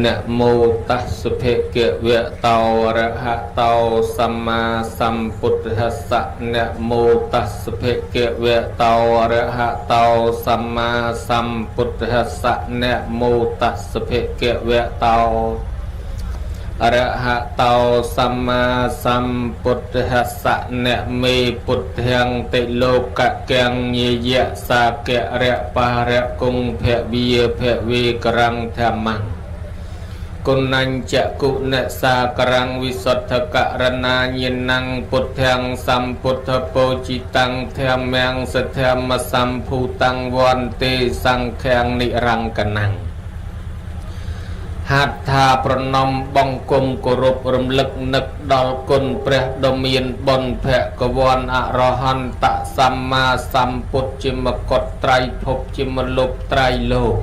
นะโมตัสสะภะคะวะโตอะระหะโตสัมมาสัมพุทธัสสะนะโมตัสสะภะคะวะโตอะระหะโตสัมมาสัมพุทธัสสะนะโมตัสสะภะคะวะโตอะระหะโตสัมมาสัมพุทธัสสะนะเมพุทธังติโลกะกังเยยะสากะระปะระกุงภะวิยภะเวกรังธัมมังกุนัญจะกุเนสากรังวิสุทธกะรณาญินังพุทธังสัมพุทธโปจิตังเทมังสเทมสัมภูตังวันเตสังแขงนิรังกนังหัตถาประนมบองกุมกรุบรำลึกนึกดอลกุนเปรดเมียนบนแผะกวนอรหันตสัมมาสัมพุทธจิมกตไตรภพจิมลุปไตรโลก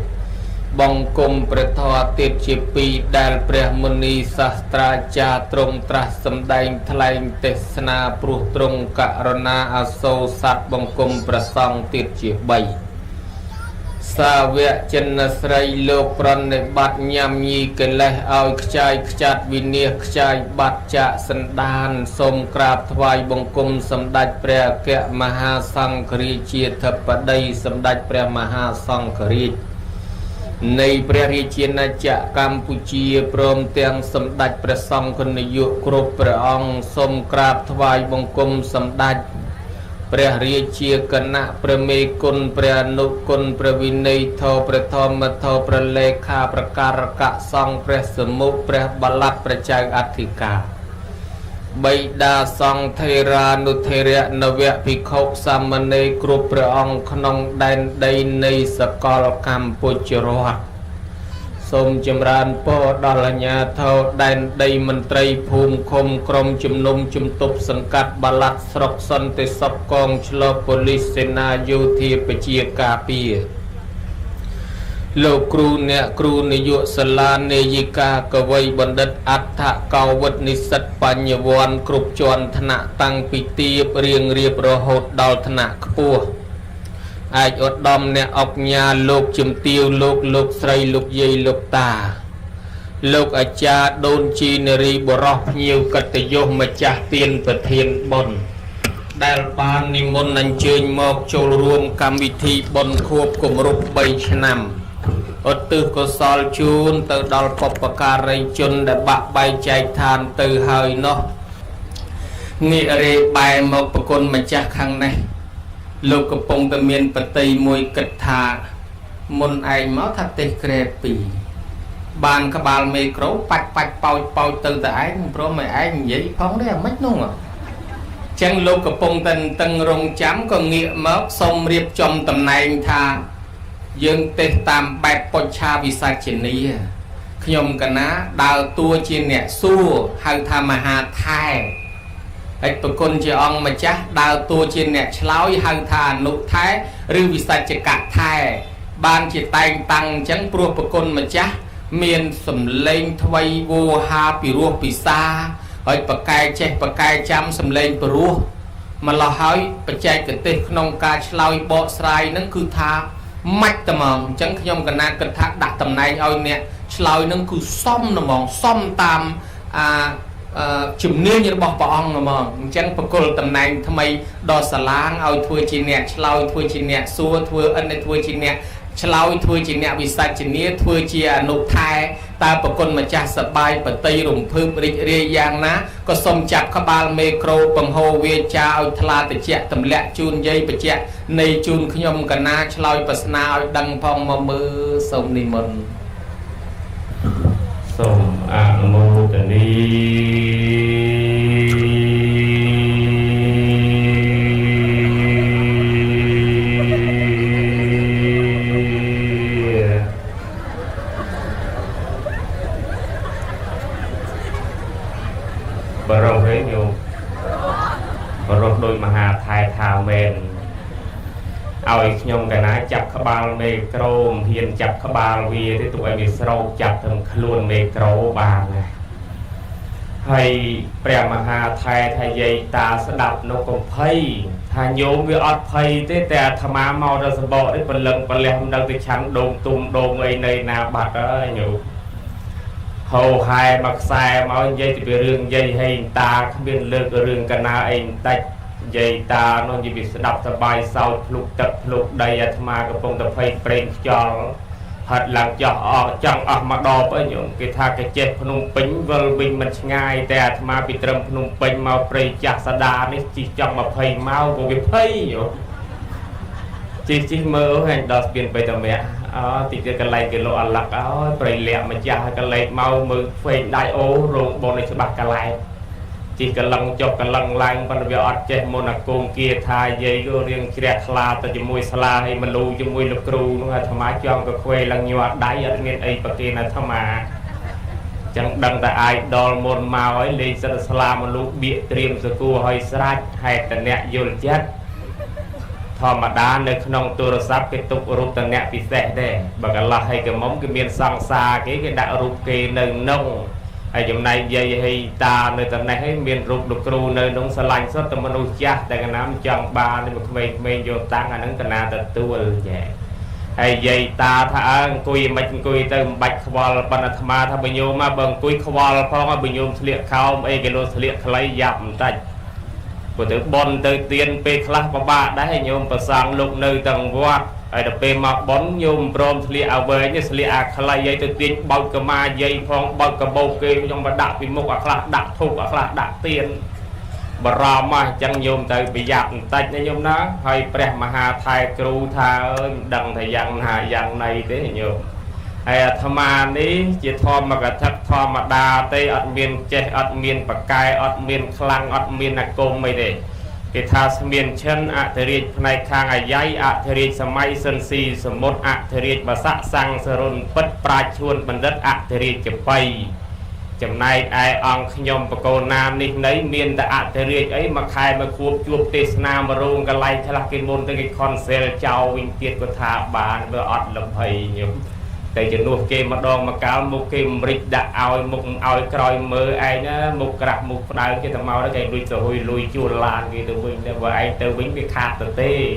บองกุมประทอติดจิปีได้เปรมุนีศาสตราจารย์ตรงตรัสสำแดงทลายเทศนาปรุตรงกะรณาอโศสัตบองกุมประสองติดจิใบสาวะเจนสไรโลกปรนในบัดยามยีกันเลยเอาขจายขจัดวิเนียขจายบัดจะสันดานสมกราบถวายบงกรมสมดัติพระแกะมหาสังครีเจียทปดีสมดัติพระมหาสังครีในพระราชนาจักรกัมพูชีพร้อมเตียงสมดัติพระสังฆนายุครบพระองค์สมกราบถวายบงกรมสมดัติพระราชคณะพระเมกุลพระอนุกุลพระวินัยโทพระธรรมโทพระเลขาประการกะสองพระสมุพระบัลลัดพระเจ้าอธิการบิดาสองเทรานุเทระนเวะภิกขุสามเณรกรุพระองค์ขนงแดนใดในสกลกัมพูชาสมจำรานพ่อดลญาเท่าแดนใดมนตรีภูมิคมกรมจุมนุมจุมตุบสังกัดบัลลัดสรกสันติศพกองชลปลิเสนาโยธีปเจียกาปีโลกครูเนครูนิยุสลาเนยิกากวัยบัณฑิตอัฏฐกาวัตนิสัตปัญญวันกรุบจรธนะตั้งปิตีเรียงเรียบรหดดอลธนะขปัวไออดดอมเนออกญาโลกจุมติวโลกไสรโลกเยยโลกตาโลกอาจารย์โดนจีนรีบรอหิวกัตยมจักเตียนประเทียนบนได้ปานนิมนต์นันเชิญมอกโจรรวมกรรมวิธีบนควบกุมรุปใบชนำอดตึกก็สอลจูนเตอดอลปปการิจนได้บะใบใจทานเตอเฮยเนาะนี่เรใบมอกปกุลมาจากข้างในโลกกระปงตะเมียนปฏิมวยกัตถามนไอเมาทัดเตะเกรปีบานกบาลเมโครปัดเป่าตื่นแต่ไอ้เพราะไม่ไอ้ยี่พ้องได้ไม่นุ่งอ่ะจังโลกกระปงตังรงจ้ำก็เงียบมักสมเรียบจมตำแหน่งทายังเตะตามแบบปชาวิสัยเจนีขยมกันนะดาวตัวเจนเนี่ยสู้หังทำมหาไทยไอ้ปกุลเจองมาจ้ะดาวตัวเจนเนี่ยเช้าหังทานุไทยหรือวิสัยจักรไทยบ้านจิตแต่งตังจังปลัวปกุลมาจ้ะเมียนสมเลงทวัยโวฮาปิรัวปิซาไอ้ปะกายเจ็ปะกายจำสมเลงปรัวมาละหายปะใจกระเตะขนมกาเช้าเบาสายนั่นคือทามัดตะมองจังขยมกันนากระทะดักตำนายเอาเนี่ยเช้านั่นคือซ่อมนะมองซ่อมตามจุดเนื้อยังบอกปองนะมองจังประกอบตำนายทำไมดอสล้างเอาทัวจีเนี่ยเช้าทัวจีเนี่ยซัวทัวอันในทัวจีเนี่ยเช้าทัวจีเนี่ยวิสัยจีเนี่ยทัวจีอนุไทยตาประกอบมาจากสบายปฏิรุมเพิ่มริเรียงนะก็สมจับขบาลเมโครปังโฮเวจาเอาทลาตะเจาะตำแหลจูนยัยปะเจาะในจูนขยมกันนาเช้าปัสนาเอาดังพองมามือสมนิมนต์สมอนุโมทนีบรมเรียนอยู่บรมโดยมหาไทยทาเมนเอาอีกยมกันนะจับขบาลเมโครมเฮียนจับขบาลวีที่ตัวมีสโรจับทำขลุ่นเมโครบางไงให้เปรียมหาไทยไทยใหญ่ตาสดับนกไพ่ทานโยมวิอดไพ่แต่ธรรมะเมาดสบได้เป็นเลิงเป็นแหลมดังติชันโดมตุ่มโดมไอในนาบัดอยู่ ไ hầu hai mặc sai máu dây thì bị rương dây hay ta không biết lược rương cana anh tách dây ta nó như bị đập ta bài sau lục đây mà cái phong tập hay prem cho hạt làm cho chẳng mà đo với những cái tha cái chết phun pính vơ vinh mình ngayแต่mà bị trầm phun pính mau prey chặt sa đa này chỉ trong mà phây mau của việc phây chỉ mơ hành đọt biển bay tầm mẹ thì cái này cái lộ lạc prey lẹ mà chả cái này mau mơ phây đại ô rồi bọn này sẽ bắt cái này chỉ cái lăng chọc cái lăng lăng ban bây giờ chết môn là cùng kia thay dây có riêng kia khla tại mùi sala hay mình lưu cho mùi lục cừu nó là tham á cho cái khuê lăng nhọt đáy ở bên ấy bậc kia là tham á chẳng đăng tại ai đòn môn màu ấy lên sân sala mình lưu bịa tiêm rồi cua hơi sạch hay tận nẹt vô chết thò mà đá nơi không tôi sắp cái tục rụt tận nẹt bị sẹt đây bậc là hay cái móng cái miền sang xa cái đạo rụt kia nơi nông ai hôm nay dây hay ta nơi tận này hay miền rục đục cừu nơi nông sờ lạnh xuất tầm manu cha tại cái nám chọn ba nên một mình vô tăng anh nâng tận tận tu vậy hay dây ta thà cùi mạch cùi từ bạch khoa ban tham tha bao nhiêu mà bằng cùi khoa phong bao nhiêu liệt khao ấy cái lô liệt lấy dặm tay của từ bon từ tiền pe class ba đã hay nhôm và sang lục nơi tầng vót ai đập pe mà bón nhôm prom liệt ao về như liệt clay dây từ tiền bao cơ ma dây phong bao cơ bầu kê trong mà đặt vì một class đặt thuộc class đặt tiền bà ra mà chẳng nhôm từ bị dặm tay nên nhôm nó hay pre mà hà thai cừu tha đằng thầy dặn này thế nhôm hay tham ăn đi chỉ thò mà cái thắt thò mà đa tây ở miền che ở miền bạc cai ở miền khlang ở miền nạc công mày để cái thà miền chân ạ thời riêng này khang ai giấy ạ thời riêng sớm mai sơn si sớm một ạ thời riêng bà sạ sang sờn bất pra chuồn bằng đất ạ thời riêng chụp bay chấm này ai ông nhom bạc cô nam đi lấy miền tại ạ thời riêng ấy mà khai mà cuộn chuột tê nam mà rong cái lai thay là cái môn tới cái con xe chào vinh tiết của thà bà vừa ọt lập hay nhom tại chỉ nuốt kê mà đòn mà cáo một kê mịch đã ao một ao còi mơ ai nó một cặp một đào cái thằng mau đó cái đuôi rồi lùi chua lan cái tụi mình và ai từ bính cái khát từ tê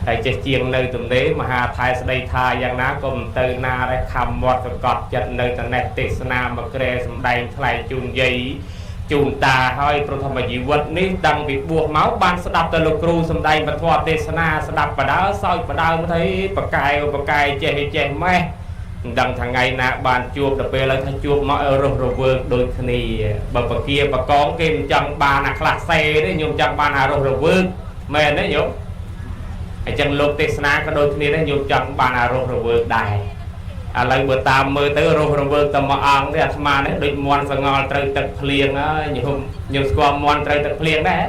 ai chơi chiêng nơi tụi đấy mà hà thái sẽ đây tha giang ná cùng từ na đây khăm mọt và cọt chặt nơi tận này tê na mà kê đầy thay chun dây chun ta hơi pro tham gì vật ní đang bị buộc máu ban sẽ đập từ lục cừu xâm đây mà thoa tê na sẽ đập vào đó soi vào đó mới thấy bạc cài chè me đằng thằng ngày nè bàn chuột đập về lại thay chuột mọi rồi vượt đôi khi bờ kia bà con kim chân ba nè class xe đấy nhung chân ba nè rồi vượt mền đấy nhung chân lục tê na có đôi khi đấy nhung chân ba nè rồi vượt đài lại bữa ta mơ tới rồi vượt tầm mà ăn đấy mà đấy đôi mòn sang ngò trời tật liền á nhung squam mòn trời tật liền đấy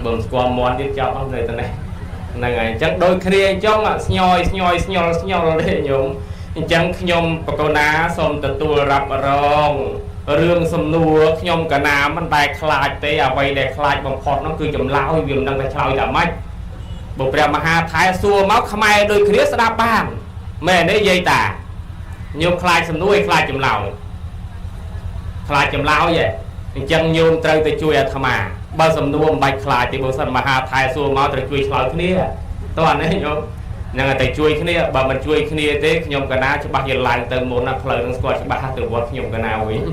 bơm squam mòn tiếp cho ông này tận này này chắc đôi khi trong ạ nhoi đấy nhung chẳng nhom bạc cô ná xôm từ tua rập rong rương xôm nua nhom cả náมันได้คลายเตะไปได้คลายบางพอดnóคือจำลาวให้วิ่งดังแต่ชาวแต่ไม่บุปผามหาไทยซัวเมาขมายโดยเครียดสดับบ้านแม่ได้ยัยตาโยมคลายสมนุยคลายจำลาวvậy chẳng nhom trời từ chui à thà mà bao sầm nuông bạchคลายที่บุษมหาไทยซัวเมาtừ chuiคลายที่นี่ตอนนี้โยมยังแต่ช่วยขึ้นเนี่ยบ่มันช่วยขึ้นเนี่ยเต้ขยมกันนะจะบักยันลายเติมโมนะเพลิงสกอตจะบักตัววัดขยมกันนะวิ่ง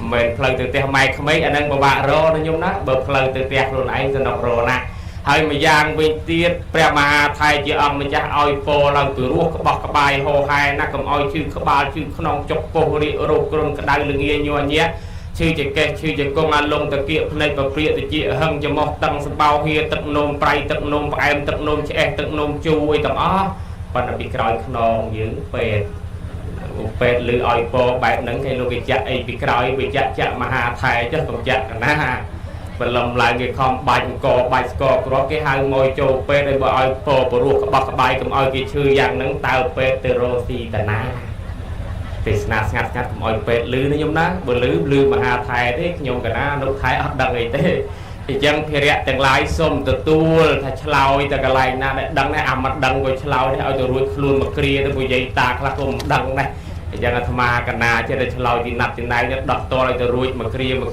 เหมือนเพลิงตัวเตะไม่ขมิ้นอันนั้นบ่บะรอนะโยมนะบ่เพลิงตัวเตะคนไหนจะนอกรอนะให้มายางวิ่งเตี้ยแปรมาไทยจะเอามันจะเอาโฟเราตัวรูกบอกกระบายโฮไฮนักกับเอาชื่อกระบาชื่อขนมจกโปริโรกรนกระไดลึงเงี้ยยัวเนี้ยชื่อจะแกชื่อจะกงอันลงตะเกียบในประเปรียตะเจียหังจะมองตังสเปาเฮียตักนมไพรตักนมแอมตักนมแฉะตักนมจูไอตังอ้อปันbị còi khôn giữเป็ดหรืออ้อยโปแบบนั้นใครลูกจะไอbị còi bịจะมาหาไทยจะต้องจะกันนะเป็นลมลายcáiคอมใบสกอก็cái hai môiโจเป็ดไอบ่อ้อยโปปลุกบักใบกับอ้อยกี่ชื่ออย่างนั้นตาเป็ดเตโรซีแต่นะติสนาสงัดกับอ้อยเป็ดลือนะยมนะบ่ลือมาหาไทยที่ยมกันนะลูกไทยอัดดังไอเต้thì chẳng phải rẻ từng lái xôm từ tua thay chlau từ cái này na đằng này mặt đằng của chlau đấy ao từ ruột luôn mà kia từ dây ta là cùng đằng này chẳng là tham cái na trên đây chlau thì nạp trên này đặt to lại từ ruột mà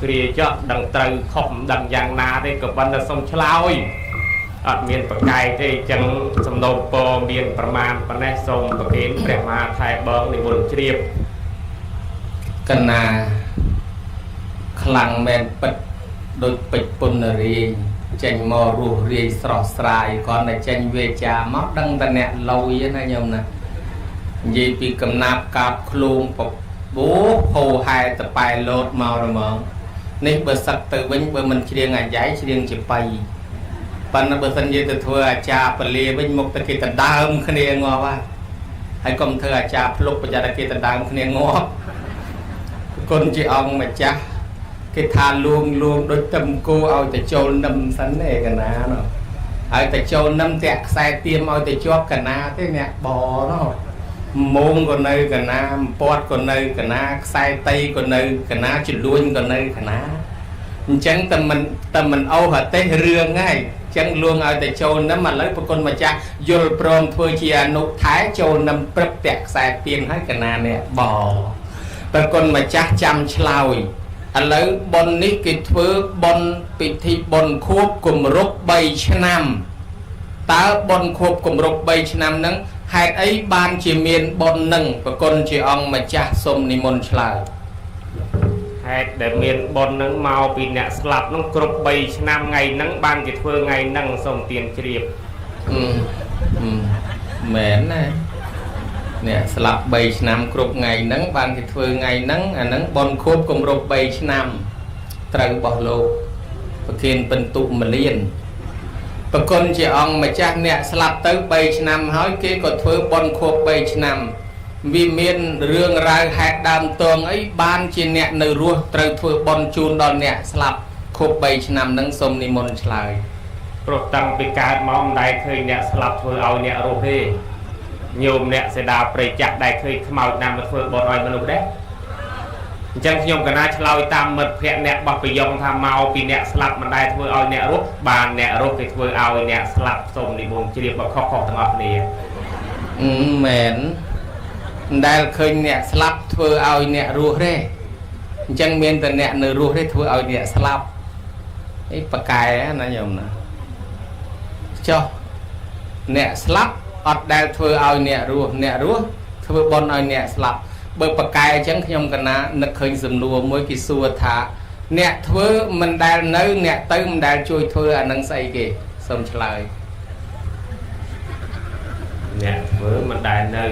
kia cho đằng từ khom đằng giang na đây các bạn là xôm chlau ở miền bắc cai thì chẳng xôm đầu po miềnประมาณ này xôm bắc kiến để mà thay bờ để buồn chiêm កណាខ្លាំងមែនពិតដូចពេជ្រពុនរីចេញមករស់រាយស្រស់ស្រាយគាត់តែចេញវាចាមកដឹងតែអ្នកលុយណាញោមណានិយាយពីកំណាប់កាបខ្លួនបបោហោហែតប៉ែលោតមករហ្មងនេះបើសឹកទៅវិញបើមិនច្រៀងអាយ៉ៃច្រៀងជាបៃប៉ុន្តែបើសិននិយាយទៅធ្វើអាចារ្យពលាវិញមកតែគេដដើមគ្នាងាប់ហើយកុំធ្វើអាចារ្យភ្លុកប្រយ័ត្នតែគេដដើមគ្នាងាប់គុណជាអង្គម្ចាស់គេថាលួងដូចទឹមគោឲ្យទៅចូលនឹមសិនទេកណានោះហើយទៅចូលនឹមតាក់ខ្សែទៀមឲ្យទៅជាប់កណាទេអ្នកបនោះមុងក៏នៅកណាពាត់ក៏នៅកណាខ្សែតៃក៏នៅកណាចលួញក៏នៅកណាអញ្ចឹងតែមិនអូសទេរឿងហើយអញ្ចឹងលួងឲ្យទៅចូលនឹមឥឡូវប្រគុណម្ចាស់យល់ព្រមធ្វើជាអនុថែចូលនឹមព្រឹបតាក់ខ្សែទៀមឲ្យកណាអ្នកបប្រគុណម្ចាស់ចាំឆ្លើយឥឡូវបុណ្យនេះគេធ្វើបុណ្យពិធីបុណ្យខួបគម្រប់3ឆ្នាំតើបុណ្យខួបគម្រប់3ឆ្នាំហ្នឹងហេតុអីបានជាមានបុណ្យហ្នឹងប្រគុណជាអង្គម្ចាស់សូមនិមន្តឆ្លើយហេតុដែលមានបុណ្យហ្នឹងមកពីអ្នកស្លាប់ហ្នឹងគ្រប់3ឆ្នាំថ្ងៃហ្នឹងបានគេធ្វើថ្ងៃហ្នឹងសូមទានជ្រាបមែនណាអ្នកស្លាប់3ឆ្នាំគ្រប់ថ្ងៃហ្នឹងបានគេធ្វើថ្ងៃហ្នឹងអាហ្នឹងបុណ្យខួបគម្រប់3ឆ្នាំត្រូវរបស់លោកប្រគិនពិន្ទុមលានប្រគុណជាអង្គម្ចាស់អ្នកស្លាប់ទៅ3ឆ្នាំហើយគេក៏ធ្វើបុណ្យខួប3ឆ្នាំវាមានរឿងរ៉ាវហេតុដើមតងអីបានជាអ្នកនៅរស់ត្រូវធ្វើបុណ្យជូនដល់អ្នកស្លាប់ខួប3ឆ្នាំហ្នឹងសូមនិមន្តឆ្លើយព្រោះតាំងពីកើតមកមិនដែលឃើញអ្នកស្លាប់ធ្វើឲ្យអ្នករស់ទេញោមអ្នកសេដាព្រៃចាក់ដែលឃើញខ្មោចណាមកធ្វើបុណ្យឲ្យមនុស្សដែរអញ្ចឹងខ្ញុំកណាឆ្លើយតាមមិត្តភ័ក្តិអ្នកបោះប្រយ៉ងថាមកពីអ្នកស្លាប់មិនដែលធ្វើឲ្យអ្នករស់បានអ្នករស់គេធ្វើឲ្យអ្នកស្លាប់សូមនិមន្តជ្រាបខុសទាំងអស់គ្នាមែនមិនដែលឃើញអ្នកស្លាប់ធ្វើឲ្យអ្នករស់ទេអញ្ចឹងមានតែអ្នកនៅរស់ទេធ្វើឲ្យអ្នកស្លាប់អីប៉កែណាញោមណាចុះអ្នកស្លាប់អត់ដែលធ្វើឲ្យអ្នករស់ធ្វើបុណ្យឲ្យអ្នកស្លាប់បើប៉កែអញ្ចឹងខ្ញុំកណានឹកឃើញសំណួរមួយគេសួរថាអ្នកធ្វើមិនដែលនៅអ្នកទៅមិនដែលជួយធ្វើអានឹងស្អីគេសូមឆ្លើយអ្នកធ្វើមិនដែលនៅ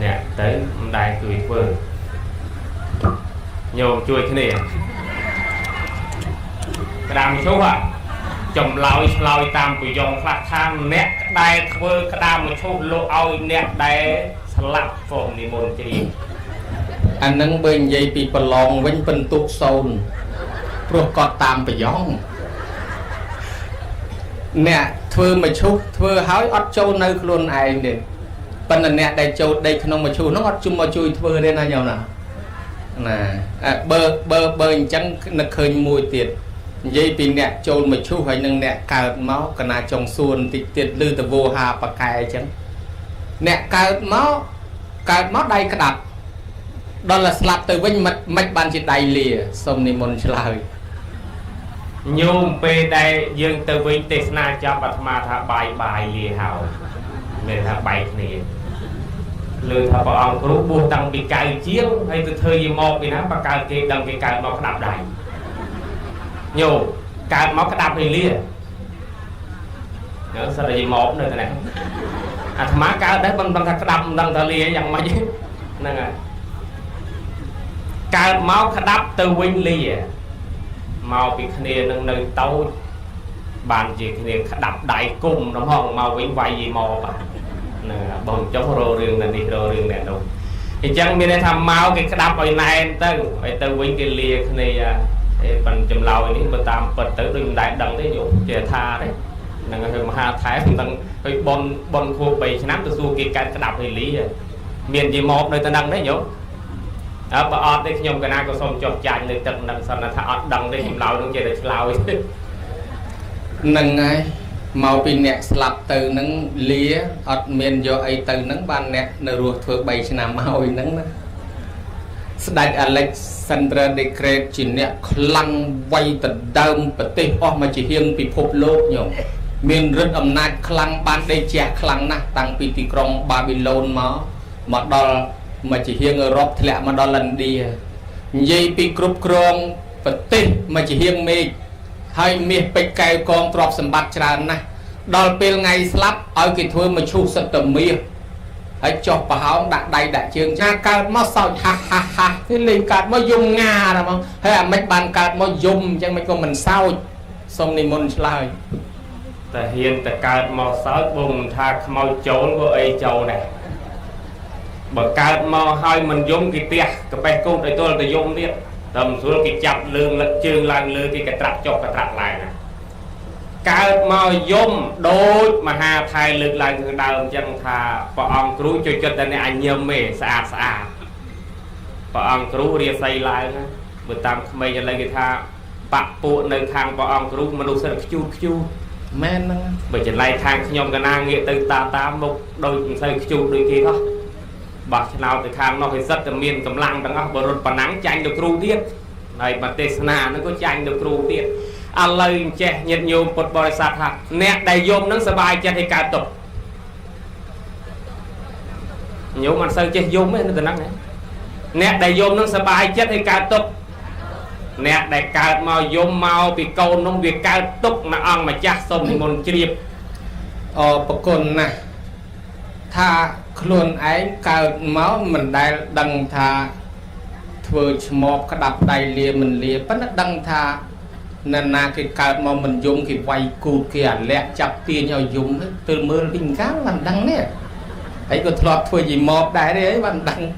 អ្នកទៅមិនដែលជួយធ្វើញោមជួយគ្នាក្តាមឈប់ចម្លើយឆ្លើយតាមប្រយោគខ្លះថាអ្នកដែលធ្វើក្តាមឈប់លោកឲ្យអ្នកដែលស្លាប់សូមនិមន្តជ្រាបអានឹងបើនិយាយពីប្រឡងវិញពិន្ទុ0ព្រោះគាត់តាមប្រយោគអ្នកធ្វើមកឈប់ធ្វើហើយអត់ចូលនៅខ្លួនឯងទេប៉ុន្តែអ្នកដែលចូលដេកក្នុងមកឈប់នោះអត់ជុំមកជួយធ្វើទេណាញោមណាបើអញ្ចឹងនឹកឃើញមួយទៀតនិយាយពីអ្នកចូលមកឈប់ហើយនឹងអ្នកកើតមកកណាចុងសួនតិចទៀតលឺតវោហាប៉កែអញ្ចឹងអ្នកកើតមកដៃក្តាប់ដល់តែស្លាប់ទៅវិញមិនបានជាដៃលាសូមនិមន្តឆ្លើយញោមពេលដែលយើងទៅវិញទេសនាចាប់អាត្មាថាបាយលាហើយមានថាបាយគ្នាលើថាព្រះអង្គគ្រូបួសតាំងពីកៅជាងហើយទៅធ្វើយីមកពីណាបើកើតគេដឹងគេកើតមកក្តាប់ដៃញោមកើតមកក្តាប់ឲ្យលានៅសរិយមកនៅតែអាត្មាកើតដែរមិនដឹងថាក្តាប់មិនដឹងថាលាយ៉ាងម៉េចហ្នឹងហើយកើតមកក្តាប់ទៅវិញលាមកពីគ្នានឹងនៅតូចបានជាគ្នាក្តាប់ដៃគុំរំហងមកវិញវាយយីមកបាទហ្នឹងបងចុះរោរឿងនេះរោរឿងអ្នកនោះអញ្ចឹងមានន័យថាមកគេក្តាប់ឲ្យណែនទៅឲ្យទៅវិញគេលាគ្នាប៉ុនចម្លើយនេះបើតាមពិតទៅដូចមិនដែលដឹងទេយោជាថាទេហ្នឹងហើយមហាថែមិនដឹងឲ្យបនខួប3ឆ្នាំទៅសួរគេកើតក្តាប់ឲ្យលីមានយីមកនៅទៅដឹងទេយោបើអត់ទេខ្ញុំកណាក៏សូមចុះចាញ់នៅទឹកនឹងសិនថាអត់ដឹងទេចម្លើយនឹងជាតែឆ្លើយហ្នឹងហើយមកពីអ្នកស្លាប់ទៅនឹងលាអត់មានយកអីទៅនឹងបានអ្នកនៅរស់ធ្វើ3ឆ្នាំមកហើយហ្នឹងណាស្ដេច Alexander the Great ជាអ្នកខ្លាំងវាយទៅដើមប្រទេសអស់មកជាហៀងពិភពលោកញោមមានឫទ្ធិអំណាចខ្លាំងបានដេកជះខ្លាំងណាស់តាំងពីទីក្រុងបាប៊ីឡូនមកដល់ mà chỉ hiên Europe thì lẽ mà đó lần đi dây pi cướp krong vật tê mà chỉ hiên mê hay mê bạch cài con trọp sầm bát tràn này đòi pel ngày slap ở cái thôi mà chu sập tầm mía hãy cho bà háo đặt đầy đại trường cha cao mà sao ha ha ha cái linh cát mà dùng nga rồi mà hay là mấy bàn cát mà dùng chẳng mấy con mình sao xong này môn lại ta hiền ta cao mà sáu bùng tha mau trốn của ấy châu này bởi cao mà hai mình dùng cái tia cái bài cung để tôi là dùng đi tầm xuống cái chặt lương lật chương làng lương cái trạc chọc cái trạc lại nè cao mà dùng đôi mà hà thay lực lại người đào chân thà và ông cứu cho tên này anh nhớ mê xa xa và ông cứu ria xây lại bữa tam mây cho lên cái tha bạc bộ nơi thang và ông cứu mà đâu sẽ chú men bởi chỉ lại thang nhom cái nàng nghĩa từ ta một đôi xây chú đôi kia thôi bạc nào từ khang nó phải rất là miền cầm lăng đằng óc bờ rột và nắng tranh được cừu tiết này mà tê na nó có tranh được cừu tiết ăn lời che nhiệt nhôm bột bò sạt hạt nẹt đầy nhôm nó sờ bài che thì cả tục nhôm ăn sơi che nhôm ấy nó từ nắng này nẹt đầy nhôm nó sờ bài che thì cả tục nẹt đầy cả màu nhôm màu bị câu nông việc cả tục mà ăn mà chắc xong thì môn chìa bậc côn nè tha luôn ấy cao máu mình đây đăng tha vừa một cái đập đầy liền mình liền bắt nó đăng tha nên là cái cao mà mình dùng cái quay cù kia lẹ chặt tiền nhau dùng từ mưa linh cá làm đăng nè ấy có thọt thôi gì một đại đấy bạn đăng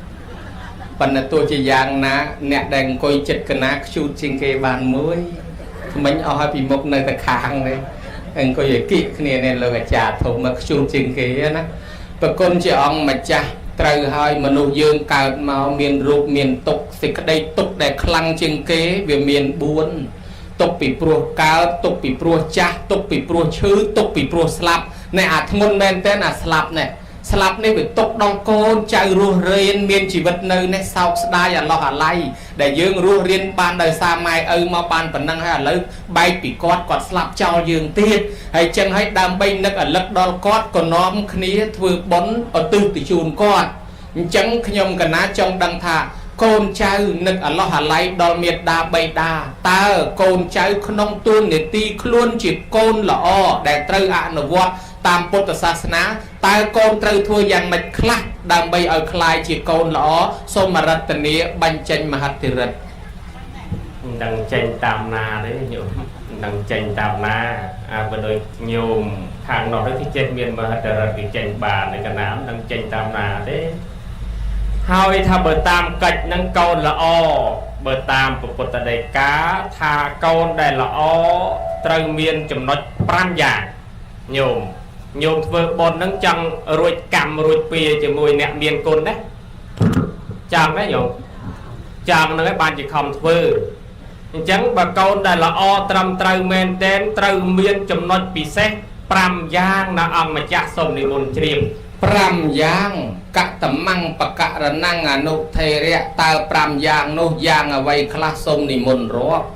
bạn là tôi chỉ dạng ná nè đèn coi chật cái ná chút trên cái bàn mới mình ở hai bị một nơi ta khang đấy anh coi vậy kỹ cái này là trả thầu mà chút trên cái nó và con chị ông mà cha trời hơi mà nụ dương cao màu miền ruột miền tục thì cái đây tục để khăng trên kế về miền buôn tục bị pro cao tục bị pro cha tục bị pro chữ tục bị pro slap này ngôn men tên slap này slap này bị tục đông côn chạy ruột riêng miền chỉ vật nơi này sau đai lo hà lay để dương ruột riêng ban đời xa mai mà ban phần năng hay là bay bị quạt slap cho dương tiết hay chân hay đam bay nước ở lật đo cót còn nó khía vừa bón ở tư tỷ chùn con chẳng nhom cả ná trong đăng thả côn trai nước ở lo hà lay đo miệt đa bay đa ta côn trai không tuôn để ti luôn chỉ côn là o để trơi nó vọt tam Phậtศาสนาតែកូនត្រូវធ្វើយ៉ាងម៉េចខ្លះដើម្បីឲ្យคลายជាកូនល្អសូមរតនាបញ្ចេញមហិទ្ធិឫទ្ធិដឹងចេញតាមណាទេញោមដឹងចេញតាមណាបើដូចញោមខាងនោះទៅចេះមានមហិទ្ធិឫទ្ធិគេចេញបានឯកណាមដឹងចេញតាមណាទេហើយថាបើតាមកិច្ចនឹងកូនល្អបើតាមពុទ្ធដីកាថាកូនដែលល្អត្រូវមានចំណុច5យ៉ាងញោមធ្វើបុណ្យនឹងចង់រួចកម្មរួចពីជាមួយអ្នកមានគុណណាចង់ណាញោមចង់នឹងឲ្យបានជាខំធ្វើអញ្ចឹងបើកូនដែលល្អត្រឹមត្រូវមែនតែនត្រូវមានចំណុចពិសេស5យ៉ាងណាអង្គម្ចាស់សូមនិមន្តជ្រាប5យ៉ាងកតមੰបករណੰអនុថេរៈតើ5យ៉ាងនោះយ៉ាងអ្វីខ្លះសូមនិមន្តរាប់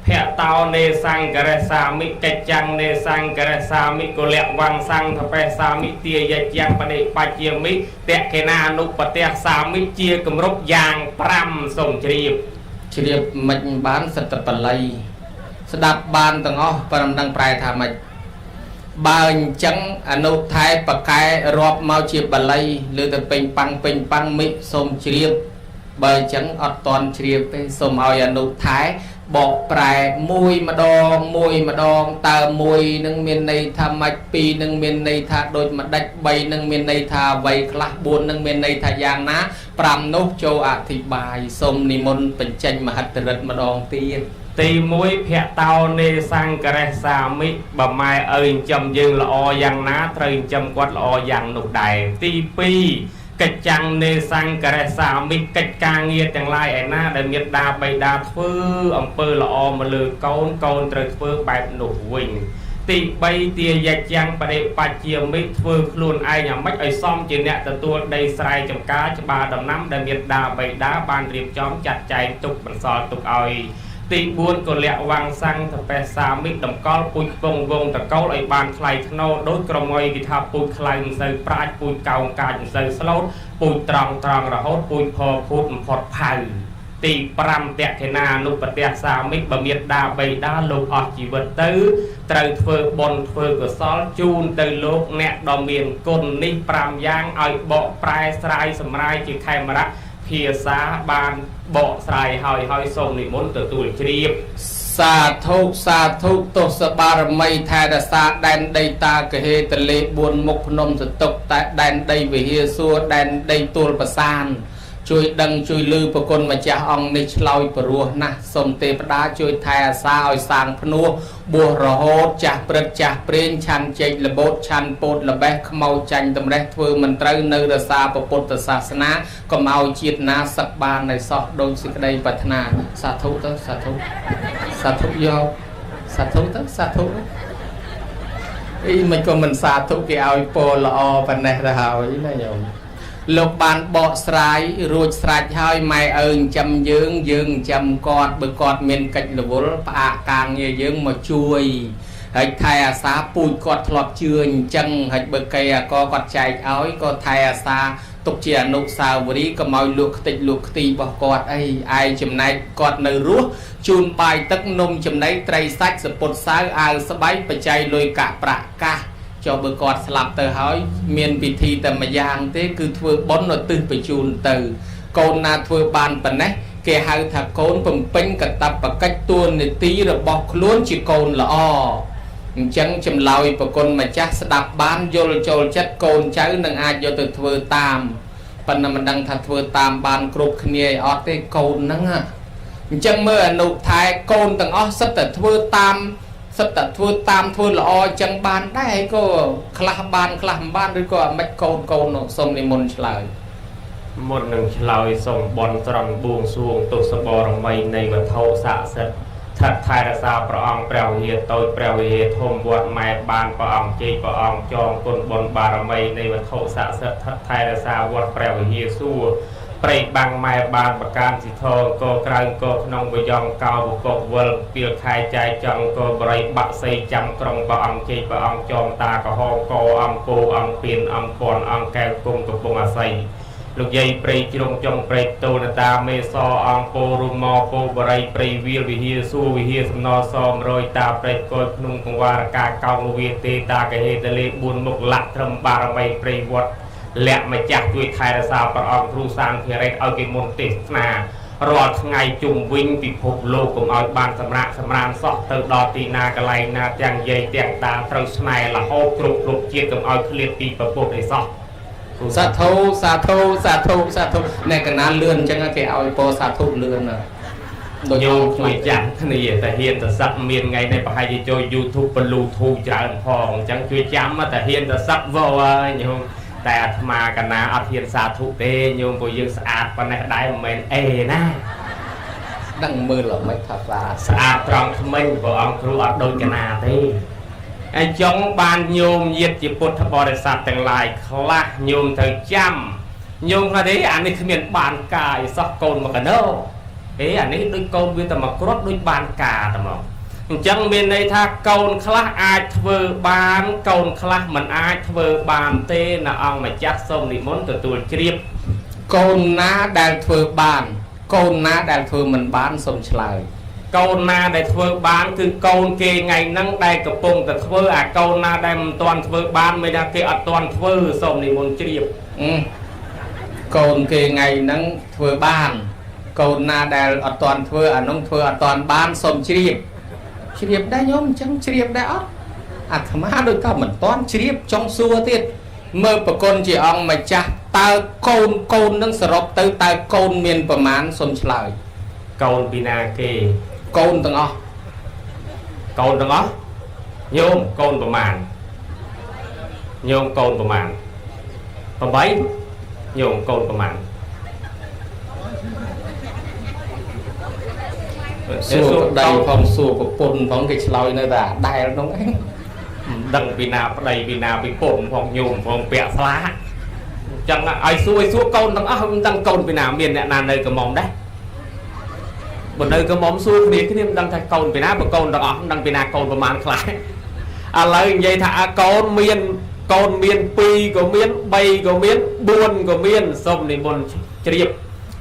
ភៈតោនេសង្ករេសាមិកិច្ចੰនេសង្ករេសាមិកុលៈវង្សង្ឃបេសាមិទាយញ្ញបដិបច្យាមិតេកេណានុបតេសាមិជាគម្រប់យ៉ាង5សូមជ្រាបមិនបានសតបល័យស្ដាប់បានទាំងអស់ប៉ុន្តែដឹងប្រែថាម៉េចបើអញ្ចឹងអនុថែបកែរាប់មកជាបល័យលើទៅពេញប៉ាំងមិសូមជ្រាបបើអញ្ចឹងអត់តន់ជ្រាបទេសូមឲ្យអនុថែបកប្រែមួយម្ដងតើមួយនឹងមានន័យថាម៉េច2នឹងមានន័យថាដូចម្ដេច3នឹងមានន័យថាអ្វីខ្លះ4នឹងមានន័យថាយ៉ាងណា5នោះចូលអធិប្បាយសូមនិមន្តបញ្ចេញមហិទ្ធិឫទ្ធិម្ដងទៀតទី1ភៈតោនេសង្ករេសាមិបើម៉ែអើយចិញ្ចឹមយើងល្អយ៉ាងណាត្រូវចិញ្ចឹមគាត់ល្អយ៉ាងនោះដែរទី2កិច្ចੰនេសង្ករេសាមិកិច្ចការងារទាំងឡាយឯណាដែលមានដាបៃតាធ្វើអំពើល្អមកលើកូនត្រូវធ្វើបែបនោះវិញទី3ទាយញ្ញបដិបច្យាមិធ្វើខ្លួនឯងយ៉ាងម៉េចឲ្យសមជាអ្នកទទួលដីស្រែចម្ការច្បារដំណាំដែលមានដាបៃតាបានរៀបចំចាត់ចែងទុកបន្សល់ទុកឲ្យទី4កុលៈវង្សង្ឃបេសាមិតម្កល់ពូជពងវងតកូលឲ្យបានថ្លៃថ្នូរដោយក្រុមអុយគេថាពូជខ្លាំងមិនសូវប្រាជ្ញពូជកោងកាចមិនសូវស្លូត ปุยตรองตรองระหดปุยพอพูดพอดไผ่ตีปรำเตะเทนานุปเตะสามิกบะเมียดดาใบดาโลกออกจีวันตื้อเตยเฟอบนเฟอกสอลจูนเตยโลกเนะดอมเมียนกลนิปรำยางเอาเบาปลายสายสมายจีไข่มระเพียสาบานเบาสายหอยทรงนิมนต์ตัวเชียบสาธุตุสบารมีไทยดาษาแดนได้ตากเหตเลบุญมุกพนมสตุกแต่แดนได้วิเฮซัวแดนได้ตูลประสานช่วยดังช่วยลือประกลมาจากองนิชลอยปรัวนะสมเตปดาช่วยไทยอาสาเอาสางพนัวบัวระโหดจากประจากเปลี่ยนชันเจระบดชันโปดระแบกขมเอาจันตำแรกเทอมันเตอเนรสาปปุตตศาสนาก็มาเอาจิตนาสักบานในซอกโดยสิกได้ปัฒนาสาธุตั้งสาธุโยสาธุตั้งสาธุอีมันก็มันสาธุกี่เอาโปละอปันเนรหาวอีนั่นโยมโลกบานเบาสายรูดสายหอยไม่จำยืงจำกอดเบิกอดเมนกัจลบุลปะกางเยืงมาช่วยให้ไทยอาสาปูดกอดทลอบเชื่อจังให้เบิกไก่ก็กอดใจเอาก็ไทยอาสาตกเชียนุสาวรีก็มาลูกติดลูกตีบอกกอดไอจำไหนกอดในรั้วจูนไปตักนมจำไหนไตรซักสปดสาวอาสบายไปใจลอยกะประกาcho bữa cọt sập từ hỏi miền vị thi tầm mà giang thế cứ thưa bón nó tư bị chun từ con na thưa bàn bẩn đấy kẻ hai thằng con bầm pin cả tập và cách tuôn để tí rồi bọc luôn chỉ còn là o chẳng chầm lòi và con mà chắc đạp bán vô cho chất con cháu nâng ai vô từ thưa tam phần là mình đang thật thưa tam bàn cột kia ở đây con nâng à chẳng mơ nụ thái con tầng ó sắp từ thưa tamสตัดทั่วตามทั่วละอจังบานได้ก็คลาบานหรือก็ไม่โกนสมในมนต์เฉลยมนต์หนึ่งเฉลยส่งบอลตรังบวงสรวงตุสบอรมัยในวันเท่าสะเสร็จทัดไทยรักษาประองเปล่าเฮียโตเปล่าเฮียทมวัดไม้บานประองเจประองจอมกลบนบารมัยในวันเท่าสะเสร็จทัดไทยรักษาวัดเปล่าเฮียสู้เปรย์บางไม้บานประการสิทองก็กลางก็ขนมวิยองเกาบุกวลเปียคายใจจังก็บริบักใส่จำกรงประองเจประองจอมตากระหองกอองโกองเปลี่ยนองปอนองแก้วกุมกับปงอาศัยลูกใหญ่เปรย์จงจงเปรย์ตูนตาเมซอองโปรุมอโปบริเปรย์วิลวิเฮียสู้วิเฮียสมนอซอมรอยตาเปรย์กอยพนุ่งกงวารกาเกาเวียเตตากระเฮตเลบุญมุกหลักทำบารมัยเปรย์วัดและมาจากด้วยไทยรักษาประองครูสานเพียรเอาเกมนติสนารอดไงจุ่มวิ่งปิภพโลกของเอาบานสำราญซอกเติร์ดอตีนากระไลนาแตงเย่แตงตาเติร์สไนละโฮกรุบกรุบเจียกับเอาเคลียร์ปีประพบในซอกสาธุในขณะเลื่อนจังแกเอาโปสาธุเลื่อนนะโดยโยมช่วยจังนี่แต่เฮียนแต่สักเมียนไงในประหายโจยูทูบบรรลุทูจานพองจังช่วยจำมาแต่เฮียนแต่สักว่าโยมแต่มากันนะอาเทียนสาธุเตโยมก็ยังสะอาดปนได้เหมือนนะดังมือหรอไม่ขับสะอาดตรองทำไมบอกองครูอัดโดยกันนาเตไอ้จงบานโยมเย็ดจิพุทธบริษัทแต่งลายคลาโยมเธอจำโยมคนนี้อันนี้คือเมียนบานกายซอกโกนมากันเนอะอันนี้ด้วยโกนวิตามากรดด้วยบานกาตามจังเมียนในท่าโกนคลาอาจเวอร์บานโกนคลามันอาจเวอร์บานเตน่ะเอามาจัดส้มนิมนต์ตัวเชียบโกนน้าแดงเวอร์บานโกนน้าแดงเวอร์มันบานสมชลายโกนนาได้เวอร์บานคือโกนเกไงนั่งได้กระปงแต่เวอร์โกนนาได้ตอนเวอร์บานไม่ได้เกอตอนเวอร์ส้มนิมนต์เชียบโกนเกไงนั่งเวอร์บานโกนนาได้อตอนเวอร์น้องเวอร์ตอนบานสมเชียบเชียบได้ยมจังเชียบได้อ๋ออาตมาโดยก็เหมือนตอนเชียบจงซัวติดเมื่อประกนจีองมาจักตาโกนนั่งสรบตาโกนเมียนประมาณสมชลายโกนปีนาเกโกนตั้งอ๋อโยมโกนประมาณโยมโกนประมาณประใบโยมโกนประมาณสู้ได้ความสู้กับปนของกิจลอยในด่าได้น้องดังปีนาได้ปีนาไปปนของโยมของเปียสละจังไอ้สู้โกนตั้งตั้งโกนปีนาเมียนเนี่ยนานเลยกระมอมได้บนเลยกระมอมสู้เมียขึ้นนี่ดังแต่โกนปีนาบนโกนตั้งดังปีนาโกนประมาณคล้ายอะไรยัยถ้าโกนเมียน con miên pi có miên bay có miên buồn có miên xong thì buồn triệp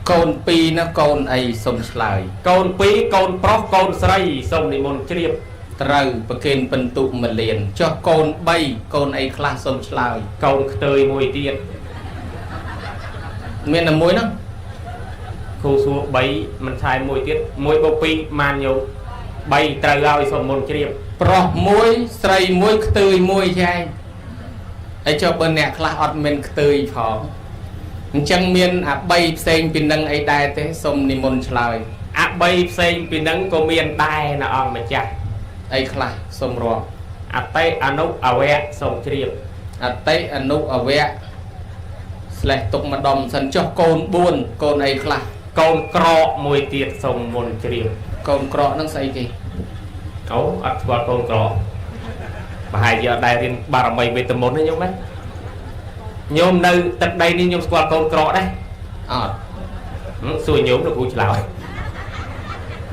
con pi nó con ấy sông lại con pi con pro con sray xong thì buồn triệp trời bậc kên bần tụ mà liền cho con bay con ấy class sông lại con tơi mùi tiệt miền là muối nó khu số bay mình xài mùi tiết mùi bô pi man nhiều bay trời ao xong buồn triệp pro muối sray muối tươi muối chai ấy cho bên nè class ọt mình tươi phỏ chẳng miền bay sen pin nâng ấy đai thế sông ni môn lại bay sen pin nâng có miền đai là ông mà chặt ấy class sông rọ tây anúc awe xong triệp tây anúc awe lại tục mà đom sân cho con buồn con ấy class con cọ mùi tiệt xong buồn triệp con cọ nó xây gì ấu qua con cọ và hai giờ đại riêng bà mày về tầm 4 đấy nhung đấy nhôm nơi tận đây đi nhôm qua con cọ đấy xui nhôm được cú chào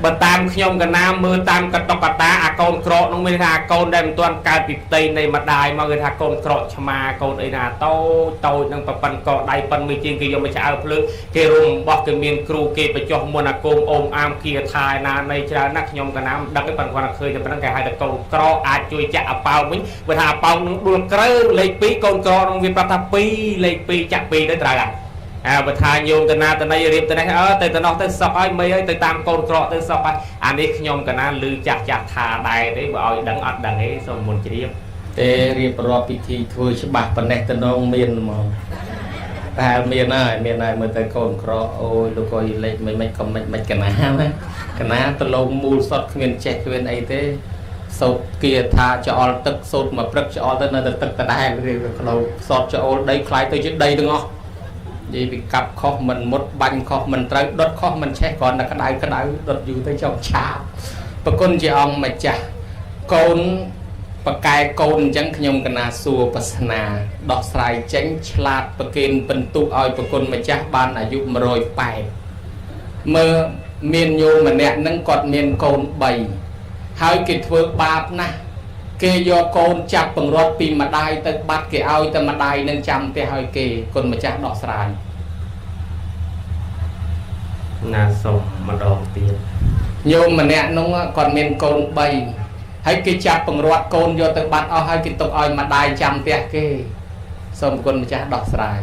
bật tam nhôm cả nam mưa tam cả tóc cả ta con cọ nó mới ra con đem toàn cài bịt tây này mà đài mà người ta con cọ chama con ấy là tôi đang bật pan cọ đài pan mới chiên kia do mới chào phơi kia rùm bọc cái miền kêu kia phải cho mua là côm ôm am kia thai na này cha nát nhôm cả nam đăng cái pan quan khơi cho nó cái hai là con cọ chui chạ bao mình vừa thà bao nó buồn cỡ lấy pí con cọ nó viên bát pi lấy pi chạ pi đấy trời vừa thà nhôm từ na từ đây riêng từ này từ nó từ sọc ấy mấy ấy từ tam con cọ từ sọc ấy anh ấy nhôm cả na lư chặt thà đài đấy bảo đăng ọt đăng ấy xong muốn chỉ riêng để riêng pro pt thôi chứ bạc phần này từ nó miền mà miền này mới tới con cọ ôi lúc coi lấy mấy con mấy cái ná từ lâu mua sọt miền trẻ miền ấy thế sốt kia tha cho all tức sốt mà prep cho all tới nơi tức tại đây rồi lâu sọt cho all đây khai tới trước đây đúng không vì bị cặp khó mình một bánh khó mình tới đốt khó mình chết còn là cái đáy đốt dù tới trong cháo và con chị ông mà chả con và cái con chẳng nhung cái nào xua và na đọt xài tránh lạt và kênh bình tụ oi và con mà chả ban ở dụng mà rồi phải mơ miền nhô mà nè nâng còn miền con bầy hai cái thưa bạp nè kê do con chặt bằng rót pin mà đai tới bắt cái ao tới mà đai nên chăm tới hai kê con mà chặt đọt xài na sông mà đòn tiền nhô mà nè nó còn miền con bầy hay cái chặt bằng rót con do tới bắt ao hai cái tục ao mà đai chăm tới kê xong con mà chặt đọt xài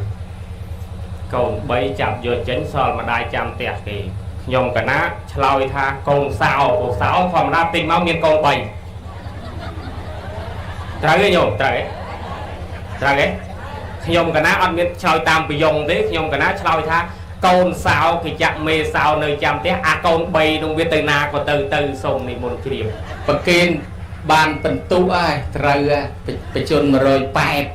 con bầy chặt vô chén soi mà đai chăm tới kê nhom cả ná lôi tha con sao phòng ra tìm máu miền con bầy trái cái nhom trái cái nhom cả ná ăn miền chơi tam bị dùng thế nhom cả ná lôi tha con sao thì chạm mê sao nơi chạm té con bầy đồng viên từ na của từ sông này một điểm và kênh bàn tận tu ai trời bị chôn mà rồi bẹp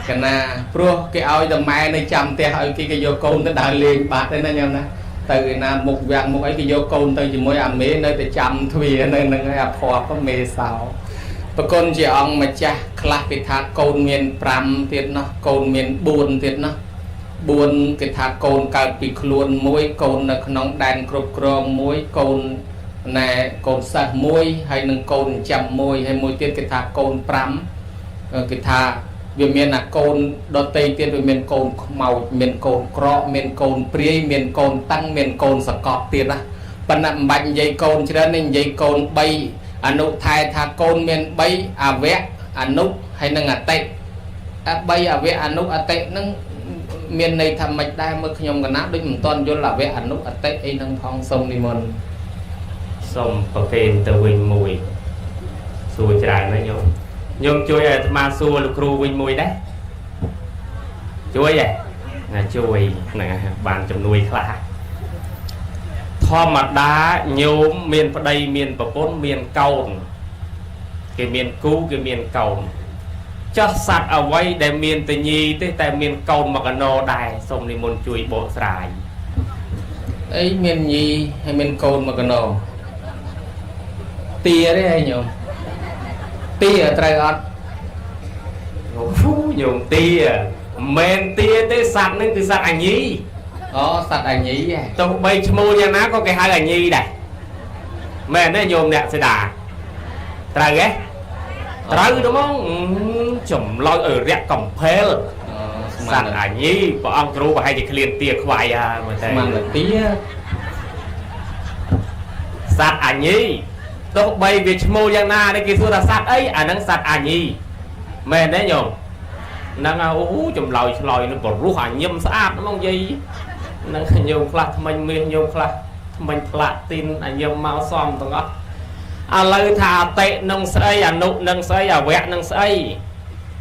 cái na pro cái ao tầm mai nơi chạm té hơi cái vô con tới đại liền bạc đấy nó nhom nè từ nam một vàng một ấy cái vô con từ chỉ mỗi mế nơi để chăm thuyền nơi nơi phò có mê sao và con chị ông mà cha class cái thà con miền pram tiệt nó con miền buồn tiệt nó buồn cái thà con cao bị luôn mũi con là nóng đàn cột crom mũi con này con sạc mũi hay nâng con chăm mũi hay mũi tiệt cái thà con pram cái thà vì miền là con đo tây tiệt vì miền con màu miền con cọ miền con priê miền con tăng miền con sạc cọt tiệt á phần nằm mạnh dây con cho nên dây con bay nụ thai thà con miền bay vẽ nụ hay nâng tây bay vẽ nụ tây nâng miền này thầm mạch đai mới nhom cái nát đôi một tuần vô là vẽ nụ tây ấy nâng phong sông đi mòn sông có kênh từ vinh mùi xui trái nó nhom chui mà xua lục ru vinh mùi đấy chui vậy là chui nè bàn trong nuôi khá thò mặt đá nhôm miền ở đây miền ở bốn miền cầu cái miền cũ cái miền cầu cho sạch ở quay để miền tự nhi tới tại miền cầu mà cái nô đài xong thì muốn chui bộ xài ấy miền nhi hay miền cầu mà cái nô tia đấy hay nhôm tia ở trái ớt nhôm tia men tia tới sạch nên từ sạch ảnh nhi sạch ảnh nhí vậy tôi bây mua nha nó có cái hai ảnh nhi này men nó nhôm nè sẽ đà trái ghé trời đúng không chùm lôi ở rẹt cầm phê sẵn ảnh nhi bọn ông rú và hay thì liền tiệc khoai à mà là tía sẵn ảnh nhi tôi bay việc mô giang na đây kia xưa là sẵn ấy à nâng sẵn ảnh nhi mền đấy nhung nâng chùm lòi nó còn rú ảnh nhâm sẵn nó mong gì nâng nhung khla mình miền nhung khla mình phạt tin ảnh nhâm mau xóm tầng ốc à lời thả tệ nâng xây à nụ nâng xây à vẹn nâng xây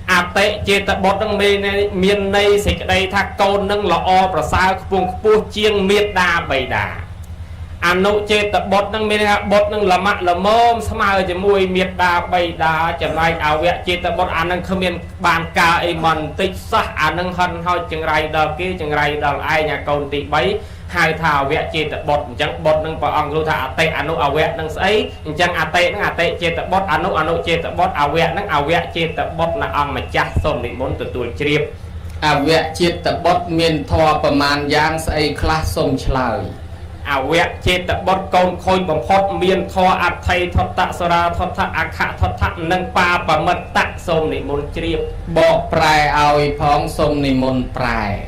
à tệ chế tập bột nâng miền này xịt đây thác câu nâng lọ o và sao vùng phu chiêng miệt đà bầy đà à nụ chế tập bột nâng miền bột nâng là mặt là môm sao mà chỉ mùi miệt đà bầy đà chẳng lại à vẹn chế tập bột à nâng không miền bàn ca ấy mần tích sắc à nâng hân hơi chẳng rai đờ kia chẳng rai đờ ai nhà cầu tị bấy hai thảo vẹn chế tập bột chẳng bột nâng vào ông lưu thả tệ à nụ à vẹn nâng ấy chẳng à tệ chế tập bột à nụ chế tập bột à vẹn chế tập bột là ông mà chắc xôm định muốn từ tuổi triệp à vẹn chế tập bột miền thòประมาณ giang xây class xôm chlời à vẹn chế tập bột con khôi bằng phốt miền thò à thầy thoát tạ sara thoát thạ à khạ thoát thạ nâng pa và mật tạ xôm định muốn triệp bộ prai oi phong xôm định muốn prai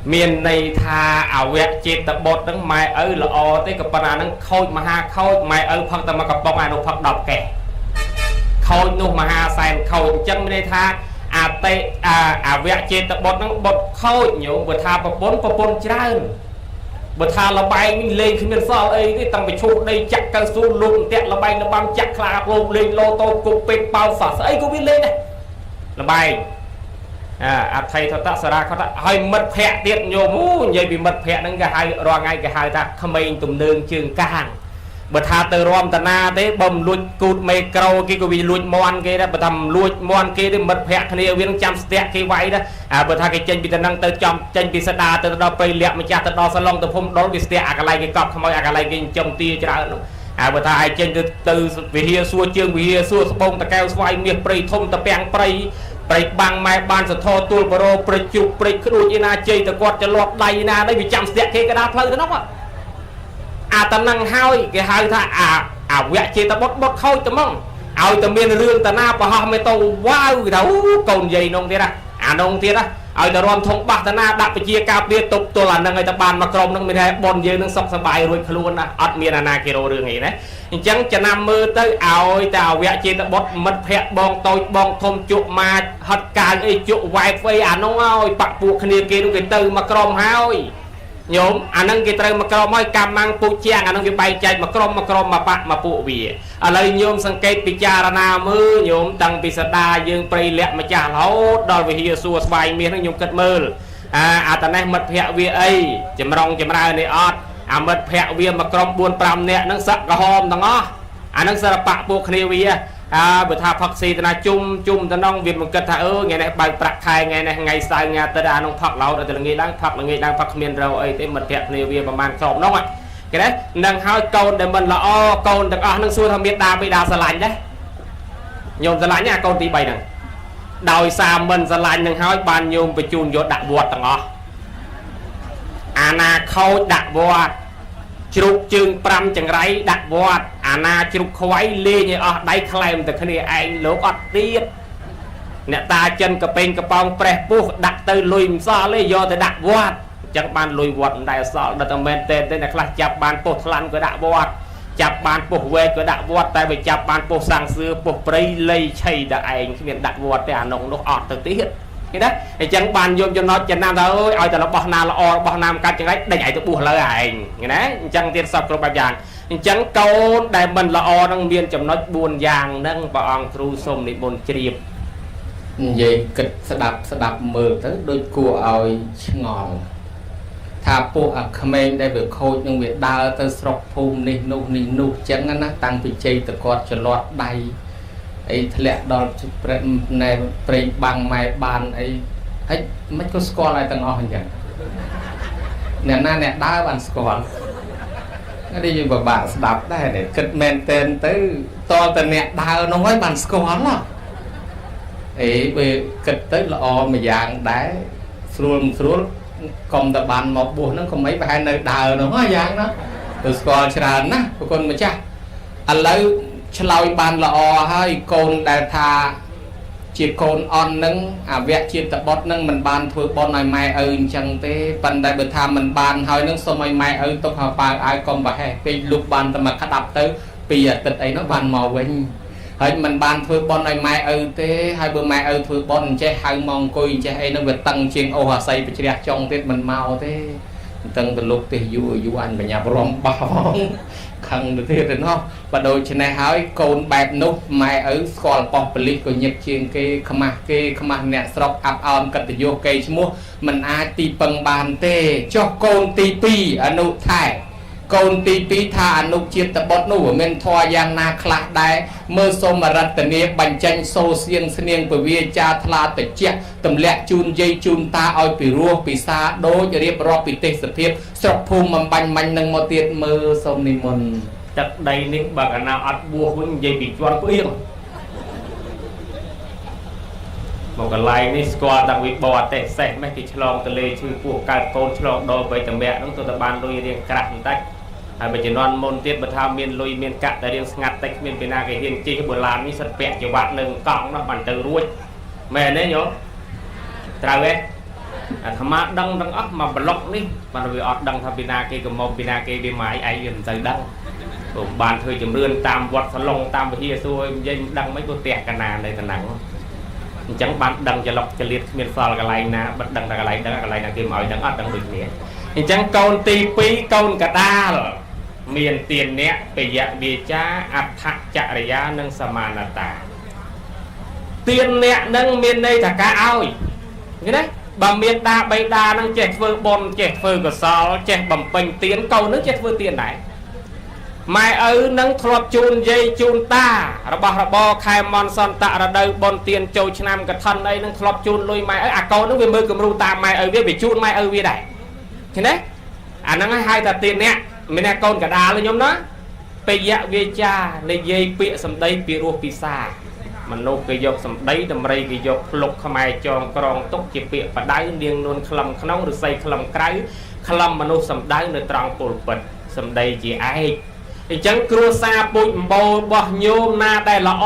miền này tha à vẹn chế tập bột nâng mai ơi là o tới cái bàn nâng khôi mà ha khôi mai ơi phong tâm mà gặp bông ai nó phong đọc kẻ khôi nụ mà ha sàn khôi chân đây tha à tệ à vẹn chế tập bột nâng bột khôi nhiều bột tha bốn trơn bột tha là bay mình lên khi mình sao ấy cái tầm phải chụp đây chắc cao su luôn tẹt là bay nó băm chắc là luôn lên lô tô cục bên bao xả ấy cũng biết lên đây là bay à thầy thật ta raเขาให้มัดแพะទៀតញោមនិយាយពីមិត្តភ័ក្ដិហ្នឹងគេហៅរាល់ថ្ងៃគេហៅថាក្មេងទំនើងជើងកាងបើថាទៅរំតាណាទេបើមិនលួចគូតមេក្រូគេក៏វាលួចមន់គេដែរបើថាលួចមន់គេទេមិត្តភ័ក្ដិគ្នាវានឹងចាំស្ទាក់គេវាយដែរបើថាគេចេញពីតាហ្នឹងទៅចំចេញពីសដាទៅដល់ព្រៃលាក់ម្ចាស់ទៅដល់សឡុងទៅភូមិដុលវាស្ទាក់អាកន្លែងគេកប់ខ្មោចអាកន្លែងគេចំទាច្រើននោះបើថាឲ្យចេញទៅវិហារសួរជើងវិហារសួរស្បូងតកែវស្វាយមាសព្រៃធំតពាំងព្រៃព្រៃបាំងម៉ែបានសធរទួលបរោព្រៃជុកព្រៃក្ដួចឯណាជ័យតគាត់ចលាប់ដៃណានេះវាចាំស្ទាក់គេកដាផ្លូវទៅនោះអាតំណឹងហើយគេហៅថាអាវៈចេតបុតបុតខូចត្មងឲ្យតែមានរឿងតាណាប្រហោះមេតូវ៉ាវគេថាកូនយាយនងទៀតអានងទៀតឲ្យតែរំធំបាសតាណាដាក់ពជាការពារទប់ទល់អានឹងឲ្យតែបានមកក្រុមនឹងមានតែប៉ុនយើងនឹងសុខសប្បាយរួចខ្លួនណាអត់មានអាណាគេរោរឿងអីណាអញ្ចឹងចំណាំមើលទៅឲ្យតែអវៈចេតបុតមិត្តភ័ក្ដិបងតូចបងធំជក់ម៉ាចហត់កាយអីជក់វ៉ែវអានោះឲ្យបាក់ពួកគ្នាគេនោះគេទៅមកក្រុមហើយញោមអានឹងគេត្រូវមកក្រុមហើយកម្មម៉ាំងពូជាងអានឹងវាបែកចែកមកក្រុមមកបាក់មកពួកវាឥឡូវញោមសង្កេតពិចារណាមើលញោមតាំងពីសដាយើងព្រៃលាក់ម្ចាស់រហូតដល់វិហារសួរស្វាយមាសនឹងញោមគិតមើលអាតនេះមិត្តភ័ក្ដិវាអីចម្រងចម្រើននេះអត់អាមិត្តភ័ក្ដិវាមកក្រុម 4-5 នាក់ហ្នឹងសឹកក្រហមទាំងអស់អានឹងសិល្បៈពួកគ្នាវាបើថាផឹកស៊ីតាណាជុំតំណងវាមិនគិតថាថ្ងៃនេះបើកប្រាក់ខែថ្ងៃនេះថ្ងៃសៅរ៍ថ្ងៃទៅអានោះផឹកឡោតដល់ល្ងាចឡើងផឹកគ្មានរោអីទេមិត្តភ័ក្ដិគ្នាវាប្រហែលក្រុមនោះគេណានឹងហើយកូនដែលមិនល្អកូនទាំងអស់នឹងសួរថាមានដាបិតាស្រឡាញ់ដែរញោមស្រឡាញ់ណាកូនទី3ហ្នឹងដោយសារមិនស្រឡាញ់នឹងហើយបានញោមបញ្ជូនយកដាក់វត្តទាំងអស់អាណាខូចដាក់វត្តជ្រូកជើង5ចង្រៃដាក់វត្តអាណាជ្រូកខ្វៃលេងឲ្យអស់ដៃខ្លែមតែគ្នាឯងលោកអត់ទៀតអ្នកតាចិនកពេងកប៉ោងប្រេះពោះដាក់ទៅលុយមិនសល់ទេយកទៅដាក់វត្តអញ្ចឹងបានលុយវត្តមិនដែលសល់ដល់តែមែនទេអ្នកខ្លះចាប់បានពោះថ្លាន់ក៏ដាក់វត្តចាប់បានពោះវែកក៏ដាក់វត្តតែបើចាប់បានពោះសាំងសឿពោះព្រៃលៃឆៃដល់ឯងគ្មានដាក់វត្តទេអានោះអត់ទៅទៀតឃើញទេអញ្ចឹងបានយកចំណត់ចំណាំទៅអើយឲ្យតែរបស់ណាល្អរបស់ណាមិនកាត់ចង្រៃដេញឲ្យទៅបួសលើឯងឃើញណាអញ្ចឹងទៀតសពគ្រប់បែបយ៉ាងអញ្ចឹងកូនដែលមិនល្អនឹងមានចំណុច4យ៉ាងហ្នឹងព្រះអង្គគ្រូសូមនិមន្តជ្រាបនិយាយគិតស្ដាប់មើលទៅដូចគួរឲ្យឆ្ងល់ថាពួកអាក្មេងដែលវាខូចនឹងវាដើរទៅស្រុកភូមិនេះនោះអញ្ចឹងណាតាំងពីជ័យតគាត់ចលាត់ដៃអីធ្លាក់ដល់ព្រៃបាំងម៉ែបានអីហើយមិនក៏ស្គាល់ឲ្យទាំងអស់អញ្ចឹងអ្នកណាអ្នកដើរបានស្គាល់នេះយើងពិបាកស្ដាប់ដែរគិតមែនតែនទៅតតែអ្នកដើរនោះហើយបានស្គាល់អីវាគិតទៅល្អមួយយ៉ាងដែរស្រួលកុំតែបានមកបួសហ្នឹងកុំអីប្រហែលនៅដើរនោះយ៉ាងណាទៅស្គាល់ច្រើនណាប្រគុណម្ចាស់ឥឡូវ ឆ្លើយបានល្អហើយកូនដែលថាជាកូនអន់នឹងអាវៈជាតិបុត្រនឹងមិនបានធ្វើបុណ្យឲ្យម៉ែឪអញ្ចឹងទេប៉ុន្តែបើថាមិនបានហើយនឹងសូមឲ្យម៉ែឪទុកឲ្យបើឲ្យកុំប្រហែសពេកលុបបានតែមកក្តាប់ទៅពីអាទិត្យអីនោះបានមកវិញហើយមិនបានធ្វើបុណ្យឲ្យម៉ែឪទេហើយបើម៉ែឪធ្វើបុណ្យអញ្ចេះហៅមកអង្គុយអញ្ចេះអីនោះវាតឹងជាងអូសអាស័យបជ្រះចុងទៀតមិនមកទេតឹងទៅលោកទេយូរយូរអញបញ្ញាប់រំបោខឹងទៅទៀតទៅនោះបើដូច្នេះហើយកូនបែបនោះម៉ែឪស្គាល់ប៉ោះប៉លិសក៏ញឹកជាងគេខ្មាស់អ្នកស្រុកអាប់អោនកិត្តិយសគេឈ្មោះមិនអាចទីពឹងបានទេចុះកូនទី2អនុថែកូនទី2ថាអនុជាតិបុត្រនោះមានធម៌យ៉ាងណាខ្លះដែរមើលសូមរតនាបញ្ចេញសូសៀងស្នៀងពវាចាថ្លាតិចទម្លាក់ជូនយាយជូនតាឲ្យពីរោះពិសាដូចរៀបរាប់ពីទេសភាពស្រុកភូមិបំបញ្ញមាញ់នឹងមកទៀតមើលសូមនិមន្តទឹកដីនេះបើកណាអត់បួសវិញនិយាយពីជាន់ផ្អៀងមកកន្លែងនេះស្គាល់ដាក់វិបអតិសេសមិនគេឆ្លងទលេឈឺពោះកើតកូនឆ្លងដល់បីតម្រាក់នោះទៅតែបានលុយរៀងក្រាស់បន្តិចហើយបើជំនាន់មុនទៀតបើថាមានលុយមានកាក់តែរៀងស្ងាត់តិចគ្មានពីណាគេហ៊ានជិះបូឡាននេះសិតពាក់ចង្វាក់នឹងកង់នោះបានទៅរួចមែនទេញោមត្រូវទេអាត្មាដឹងទាំងអស់មកប្លុកនេះបានវាអត់ដឹងថាពីណាគេកុំមកពីណាគេវាម៉ាយឯងវាមិនទៅដឹងព្រោះបានធ្វើជំរឿនតាមវត្តសឡុងតាមវិហារសួរនិយាយមិនដឹងមិនក៏ផ្ទះកណានៅតំណឹងអញ្ចឹងបានដឹងចលុកចលៀតគ្មានសល់កន្លែងណាបិទដឹងតែកន្លែងដឹងកន្លែងណាគេមកឲ្យដឹងអត់ដឹងដូចគ្នាអញ្ចឹងកូនទី2កូនកដាលមានទានអ្នកពយៈវាចាអដ្ឋចរិយានិងសមានតាទានអ្នកនឹងមានន័យថាការឲ្យឃើញទេបើមានតាបៃតានឹងចេះធ្វើបុណ្យចេះធ្វើកុសលចេះបំពេញទានកូននឹងចេះធ្វើទានដែរម៉ែឪនឹងធ្លាប់ជូនយាយជូនតារបស់របរខែមនសន្តរដូវបុណ្យទានចូលឆ្នាំកឋិនអីនឹងធ្លាប់ជូនលុយម៉ែឪអាកូននឹងវាមើលគំរូតាមម៉ែឪវាជូនម៉ែឪវាដែរឃើញទេអាហ្នឹងហៅថាទានអ្នកមានអ្នកកូនកដាលខ្ញុំណាពយៈវាចានិយាយពាក្យសម្ដីពីរោះពិសាមនុស្សគេយកសម្ដីតម្រៃគេយកភ្លុកខ្មែរចងក្រងទុកជាពាក្យបដៅនាងនួនក្លំក្នុងឬស័យក្លំក្រៅក្លំមនុស្សសម្ដៅនៅត្រង់ពលពិតសម្ដីជាឯកអញ្ចឹងគ្រួសារពូជម្បូររបស់ញោមណាដែលល្អ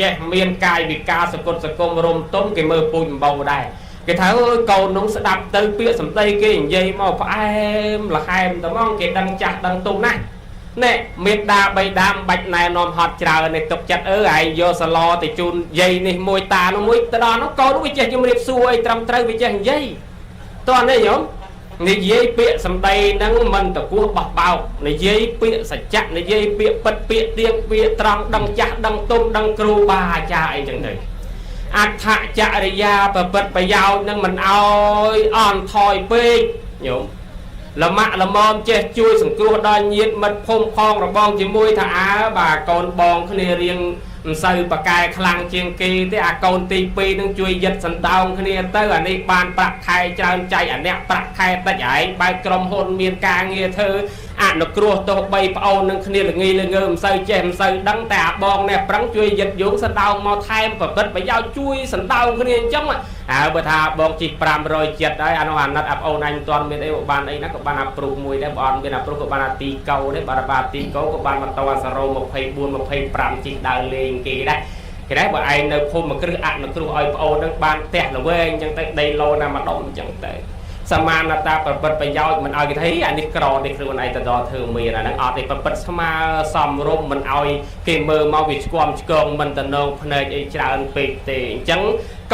ចេះមានកាយវិការសកុតសកុំរំទុំគេមើលពូជម្បូរដែរគេថាអើយកូននោះស្ដាប់ទៅពាក្យសម្ដីគេនិយាយមកផ្អែមល្ហែមតែមកគេដឹងចាស់ដឹងទុំណាស់ណែមេត្តាបៃតាមិនបាច់ណែនាំហត់ច្រើននេះទុកចិត្តឯងយកសឡទៅជូនយាយនេះមួយតានោះមួយទៅដល់នោះកូននោះវាចេះជំរាបសួរអីត្រឹមត្រូវវាចេះនិយាយតោះនេះញោមនិយាយពាក្យសម្ដីហ្នឹងមិនតគោះបោះបោកនិយាយពាក្យសច្ចៈនិយាយពាក្យពិតពាក្យទៀងពាក្យត្រង់ដឹងចាស់ដឹងទុំដឹងគ្រូបាអាចារ្យអីចឹងទៅអដ្ឋចរិយាប្រព្រឹត្តប្រយោជន៍នឹងមិនអោយអន់ថយពេកញោមល្មាក់ល្មមចេះជួយសង្គ្រោះដល់ញាតិមិត្តភូមិផងរបងជាមួយថាអើបាទកូនបងគ្នារៀងមិនសូវបកែខ្លាំងជាងគេទេអាកូនទី2នឹងជួយយិតសណ្ដោងគ្នាទៅអានេះបានប្រាក់ខែច្រើនចៃអាអ្នកប្រាក់ខែតិចឯងបើក្រុមហ៊ុនមានការងារធ្វើអនុគ្រោះទោះបីប្អូននឹងគ្នាល្ងីល្ងើមិនសូវចេះមិនសូវដឹងតែអាបងនេះប្រឹងជួយយិតយងសណ្ដោងមកថែមប្រព្រឹត្តប្រយោជន៍ជួយសណ្ដោងគ្នាអញ្ចឹងហើយបើថាបងជី500ចិត្តហើយអានោះអាណិតអាប្អូនអញមិនទាន់មានអីបានអីណាក៏បានអាប្រុសមួយដែរបងអត់មានអាប្រុសក៏បានអាទីកោដែរបាទទីកោក៏បានបន្តអាសរោ24 25ជីកដើរលេងគេដែរគេដែរបើឯងនៅភូមិមកគ្រឹះអនុគ្រោះឲ្យប្អូននឹងបានផ្ទះល្វែងអញ្ចឹងទៅដីឡូណាម្ដុំអញ្ចឹងទៅសមានតាប្រព្រឹត្តប្រយោជន៍មិនឲ្យគេថាអានេះក្រនេះខ្លួនឯងទៅដល់ធ្វើមានអាហ្នឹងអត់ទេប្រព្រឹត្តស្មើសមរម្យមិនឲ្យគេមើលមកវាឆ្គាំឆ្គងមិនតំណងភ្នែកអីច្រើនពេកទេអញ្ចឹង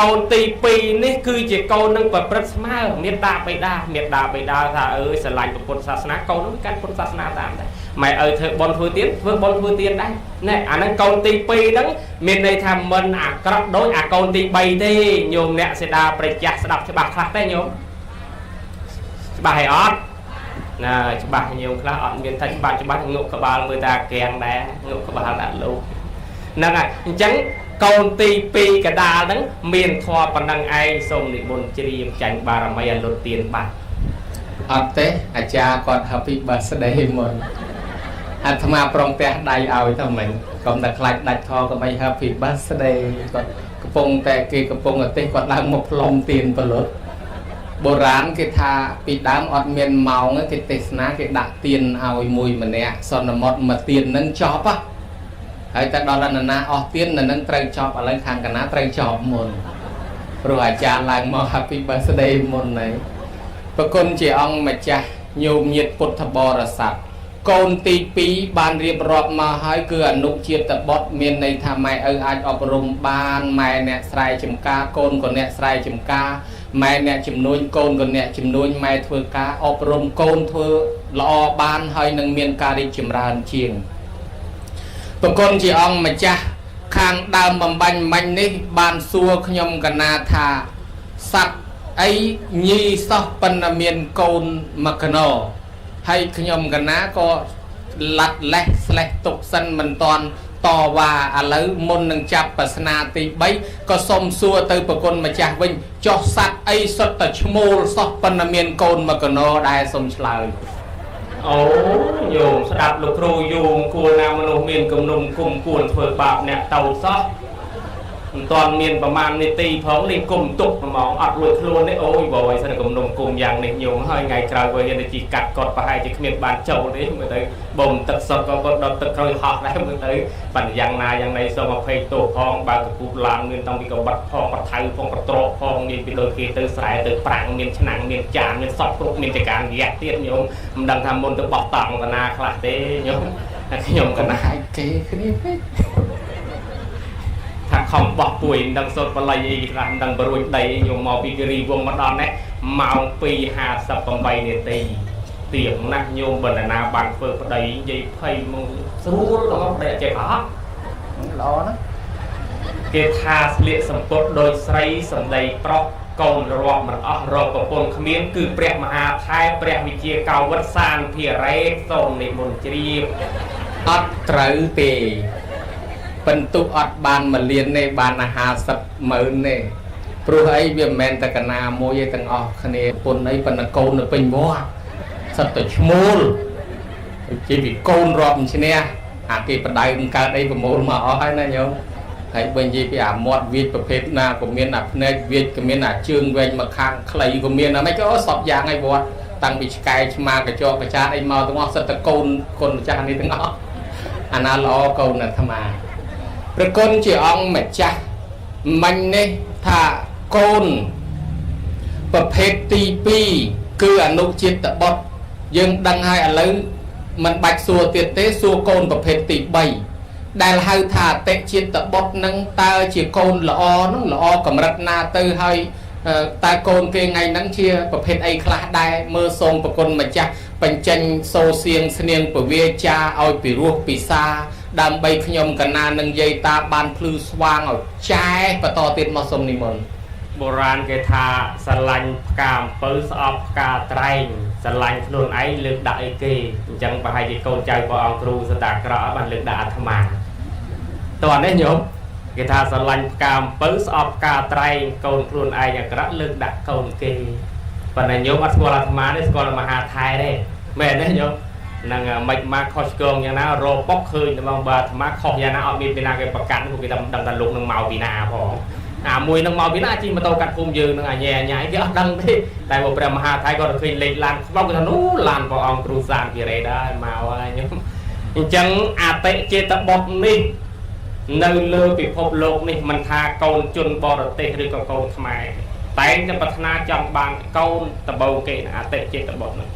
កូនទី2នេះគឺជាកូននឹងប្រព្រឹត្តស្មើមេត្តាបិតាថាអើយស្រឡាញ់ពុទ្ធសាសនាកូននឹងកាន់ពុទ្ធសាសនាតាមដែរម៉ែឲ្យធ្វើបុណ្យធ្វើទានធ្វើបុណ្យធ្វើទានដែរណែអាហ្នឹងកូនទី2ហ្នឹងមានន័យថាមិនអាក្រក់ដូចអាកូនទី3ទេញោមអ្នកសេដាប្រជាស្ដាប់ច្បាស់ខ្លះទេញោមច្បាស់ហើយអត់ណាច្បាស់ញោមខ្លះអត់មានថាច្បាស់ងក់ក្បាលមើលតាកៀងដែរងក់ក្បាលដាក់លោកហ្នឹងហើយអញ្ចឹងកូនទី2កដាលហ្នឹងមានធម៌ប៉ុណ្ណឹងឯងសូមនិមន្តជ្រាបចាញ់បារមីអនុទានបាត់អត់ទេអាចារ្យគាត់ Happy Birthday មុនអាត្មាប្រងផ្ទះដៃឲ្យទៅមិញកុំតែខ្លាចដាច់ខក៏មិន Happy Birthday គាត់កំពុងតែគេកំពុងតែទេសគាត់ឡើងមកផ្លុំទានពលុតបុរាណគេថាពីដើមអត់មានម៉ោងគេទេសនាគេដាក់ទានឲ្យមួយម្នាក់សន្មតមកទាននឹងចប់ ហើយតែដល់ដល់ណាអស់ទៀននៅនឹងត្រូវចប់ឥឡូវខាងកណាត្រូវចប់មុនព្រោះអាចារ្យឡើងមក Happy Birthday មុនហើយប្រគុណជាអង្គម្ចាស់ញោមញាតពុទ្ធបរិស័ទកូនទី2បានរៀបរាប់មកហើយគឺអនុជាតិបុត្រមានន័យថាម៉ែឪអាចអប់រំបានម៉ែអ្នកស្រែចម្ការកូនក៏អ្នកស្រែចម្ការម៉ែអ្នកជំនួញកូនក៏អ្នកជំនួញម៉ែធ្វើការអប់រំកូនធ្វើល្អបានហើយនឹងមានការរីកចម្រើនជាងប្រគុណជាអង្គម្ចាស់ខាងដើមបំបញ្ញមិញនេះបានសួរខ្ញុំកណាថាសត្វអីញីសោះប៉ុន្តែមានកូនមកកណោហើយខ្ញុំកណាក៏លាត់លេះស្លេះទុកសិនមិនតាន់តវ៉ាឥឡូវមុននឹងចាប់ប្រស្នាទី3ក៏សុំសួរទៅប្រគុណម្ចាស់វិញចុះសត្វអីសុទ្ធតែឈ្មោលសោះប៉ុន្តែមានកូនមកកណោដែរសុំឆ្លើយអូញោមស្ដាប់លោកគ្រូយូមគួរណាមនុស្សមានគំនុំគុំគួរធ្វើបាបអ្នកតោសោះមិនតាន់មានប្រមាណនីតិផងនេះគុំទុកហ្មងអត់រួចខ្លួនទេអូយបើឲ្យសិនគំនុំគុំយ៉ាងនេះញោមហើយថ្ងៃក្រោយបើហ៊ានទៅជីកាត់គាត់ប្រហែលជាគ្មានបានចូលទេមើលទៅបំទឹកសុទ្ធក៏គាត់ដុតទឹកក្រោយហោះដែរមើលទៅបានយ៉ាងណាយ៉ាងណីសូម20ទោសផងបើកពូឡានមានតាំងពីកបាត់ផងបថៅផងបត្រកផងមានពីដូចគេទៅស្រែទៅប្រាំងមានឆ្នាំងមានចានមានសពគ្រប់មានចការរយៈទៀតញោមមិនដឹងថាមុនទៅបោះតង់កណាខ្លះទេញោមខ្ញុំកណាគេគ្នាពេកថាខំបោះពួយមិនដឹងសូត្របល័យអីខ្លះមិនដឹងបរួយដីខ្ញុំមកពីគិរីវងមកដល់នេះម៉ោង 2:58 នាទីទៀងណាស់ញោមបណ្ណាបានធ្វើប្តីនិយាយភ័យមកស្រួលដល់ប្តីអត់ចេះអត់ល្អណាស់គេថាស្លៀកសម្ពុតដោយស្រីសម្ដីប្រុសកូនរាប់មិនអស់រកប្រពន្ធគ្មានគឺព្រះមហាថែព្រះវិជាកោវត្តសានភិរេតសូមនិមន្តជ្រាបអត់ត្រូវទេបន្ទុកអត់បាន1លានទេបាន50,000ទេព្រោះអីវាមិនមែនតែកណាមួយទេទាំងអស់គ្នាពុនអីប៉ុន្តែកូននៅពេញវត្តសិតតែឈ្មោលជាពីកូនរាប់ឈ្នះអាគេបដៅមិនកើតអីប្រមូលមកអស់ហើយណាញោមហើយបើនិយាយពីអាមាត់វាចប្រភេទណាក៏មានអាភ្នែកវាចក៏មានអាជើងវែងមកខាងខ្លីក៏មានអាមិនក៏សពយ៉ាងហើយវត្តតាំងពីឆ្កែឆ្មាកញ្ចក់កចាតអីមកទាំងអស់សិតតែកូនម្ចាស់នេះទាំងអស់អាណាល្អកូនអាត្មាប្រគុណជាអង្គម្ចាស់មិញនេះថាកូនប្រភេទទី2គឺអនុជាតិបុត្រយើងដឹងហើយឥឡូវមិនបាច់សួរទៀតទេសួរកូនប្រភេទទី3ដែលហៅថាអតិជាតិបុត្រនឹងតើជាកូនល្អនឹងល្អកម្រិតណាទៅហើយតើកូនគេថ្ងៃហ្នឹងជាប្រភេទអីខ្លះដែរមើលសូមប្រគុណម្ចាស់បញ្ចេញសូសៀងស្នៀងពវាចាឲ្យពីរោះពិសាដើម្បីខ្ញុំកណានឹងយាយតាបានភ្លឺស្វាងឲ្យចែបន្តទៀតមកសុំនិមន្តបុរាណគេថាស្រឡាញ់ផ្កាអំពៅស្អប់ផ្កាត្រែងស្រឡាញ់ខ្លួនឯងលើកដាក់អីគេអញ្ចឹងប្រហែលជាកូនចៅព្រះអង្គគ្រូសតាក្រក់បានលើកដាក់អាត្មាតោះនេះញោមគេថាស្រឡាញ់ផ្កាអំពៅស្អប់ផ្កាត្រែងកូនខ្លួនឯងអាក្រក់លើកដាក់កូនគេប៉ុន្តែញោមអត់ស្គាល់អាត្មាទេស្គាល់មហាថែទេមែនទេញោមនឹងមិនមកខុសឆ្គងយ៉ាងណារកប៉ុកឃើញតែបងបាទអាត្មាខុសយ៉ាងណាអត់មានពីណាគេប្រកាសគេដឹងថាលោកនឹងមកពីណាផងអាមួយនឹងមកពីណាជិះម៉ូតូកាត់ភូមិយើងនឹងអាញ៉ែគេអត់ដឹងទេតែមកព្រះមហាថៃគាត់ឃើញលេខឡានខ្វក់គាត់ថានោះឡានព្រះអង្គគ្រូសានភិរេតដែរមកហើយញោមអញ្ចឹងអតិចេតបុត្រនេះនៅលើពិភពលោកនេះមិនថាកូនជនបរទេសឬក៏កូនខ្មែរតែងតែប្រាថ្នាចង់បានកូនដបូងគេអតិចេតបុត្រនោះ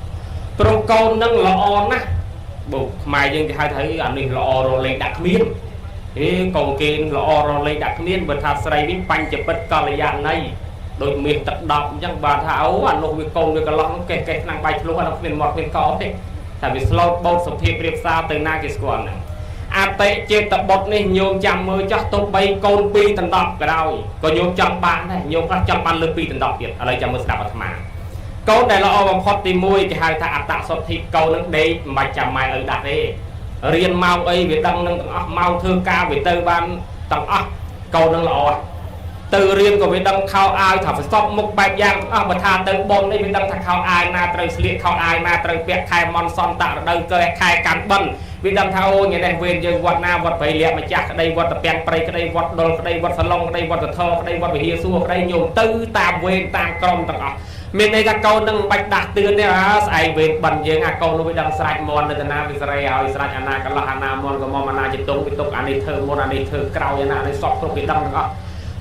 ព្រោះកូននឹងល្អណាស់បុកខ្មែរយើងគេហៅថាអានេះល្អរលេងដាក់គ្មានកូនគេល្អរលេងដាក់គ្មានបើថាស្រីវិញបញ្ចពិតកល្យាណីដូចមានទឹកដប់អញ្ចឹងបាទថាអូអានោះវាកូនវាកន្លោះកេះឆ្នាំងបាយឆ្លោះអានោះគ្មានមាត់គ្មានកទេតែវាស្លូតបោតសុភាពរៀបសារទៅណាគេស្គាល់ហ្នឹងអតិចេតបុត្រនេះញោមចាំមើលចោះទុក3កូន2ដណ្ដប់ក៏ដោយក៏ញោមចង់បានដែរញោមខ្លះចង់បានលើ2ដណ្ដប់ទៀតឥឡូវចាំមើលស្ដាប់អាត្មាកូនដែលល្អបំផុតទី1គេហៅថាអត្តសុទ្ធិកូននឹងដេកមិនបាច់ចាំម៉ែឪដាក់ទេរៀនម៉ោងអីវាដឹងនឹងទាំងអស់ម៉ោងធ្វើការវាទៅបានទាំងអស់កូននឹងល្អទៅរៀនក៏វាដឹងខោអាវថាប្រសពមុខបែបយ៉ាងទាំងអស់បើថាទៅបងនេះវាដឹងថាខោអាវណាត្រូវស្លៀកខោអាវណាត្រូវពាក់ខែមន់សន្តៈរដូវកែខែកាន់បិណ្ឌវាដឹងថាអូថ្ងៃនេះវេនយើងវត្តណាវត្តព្រៃលៀកម្ចាស់ក្តីវត្តតាពាំងព្រៃក្តីវត្តដុលក្តីវត្តសឡុងក្តីវត្តធរក្តីវត្តវិហារសួរក្តីញោមទៅតាមវេនតាមក្រុមទាំងអស់ មានន័យថាកូននឹងបាច់ដាក់ទឿនទេស្អែកវេនបិណ្ឌយើងអាកូននោះវាដឹងស្រេចមន់នៅតាណាវាស្រែឲ្យស្រេចអាណាកន្លះអាណាមន់ក៏មកអាណាចិត្តងវាទុកអានេះធ្វើមុនអានេះធ្វើក្រោយអាណានេះសពគ្រប់វាដឹងទាំងអស់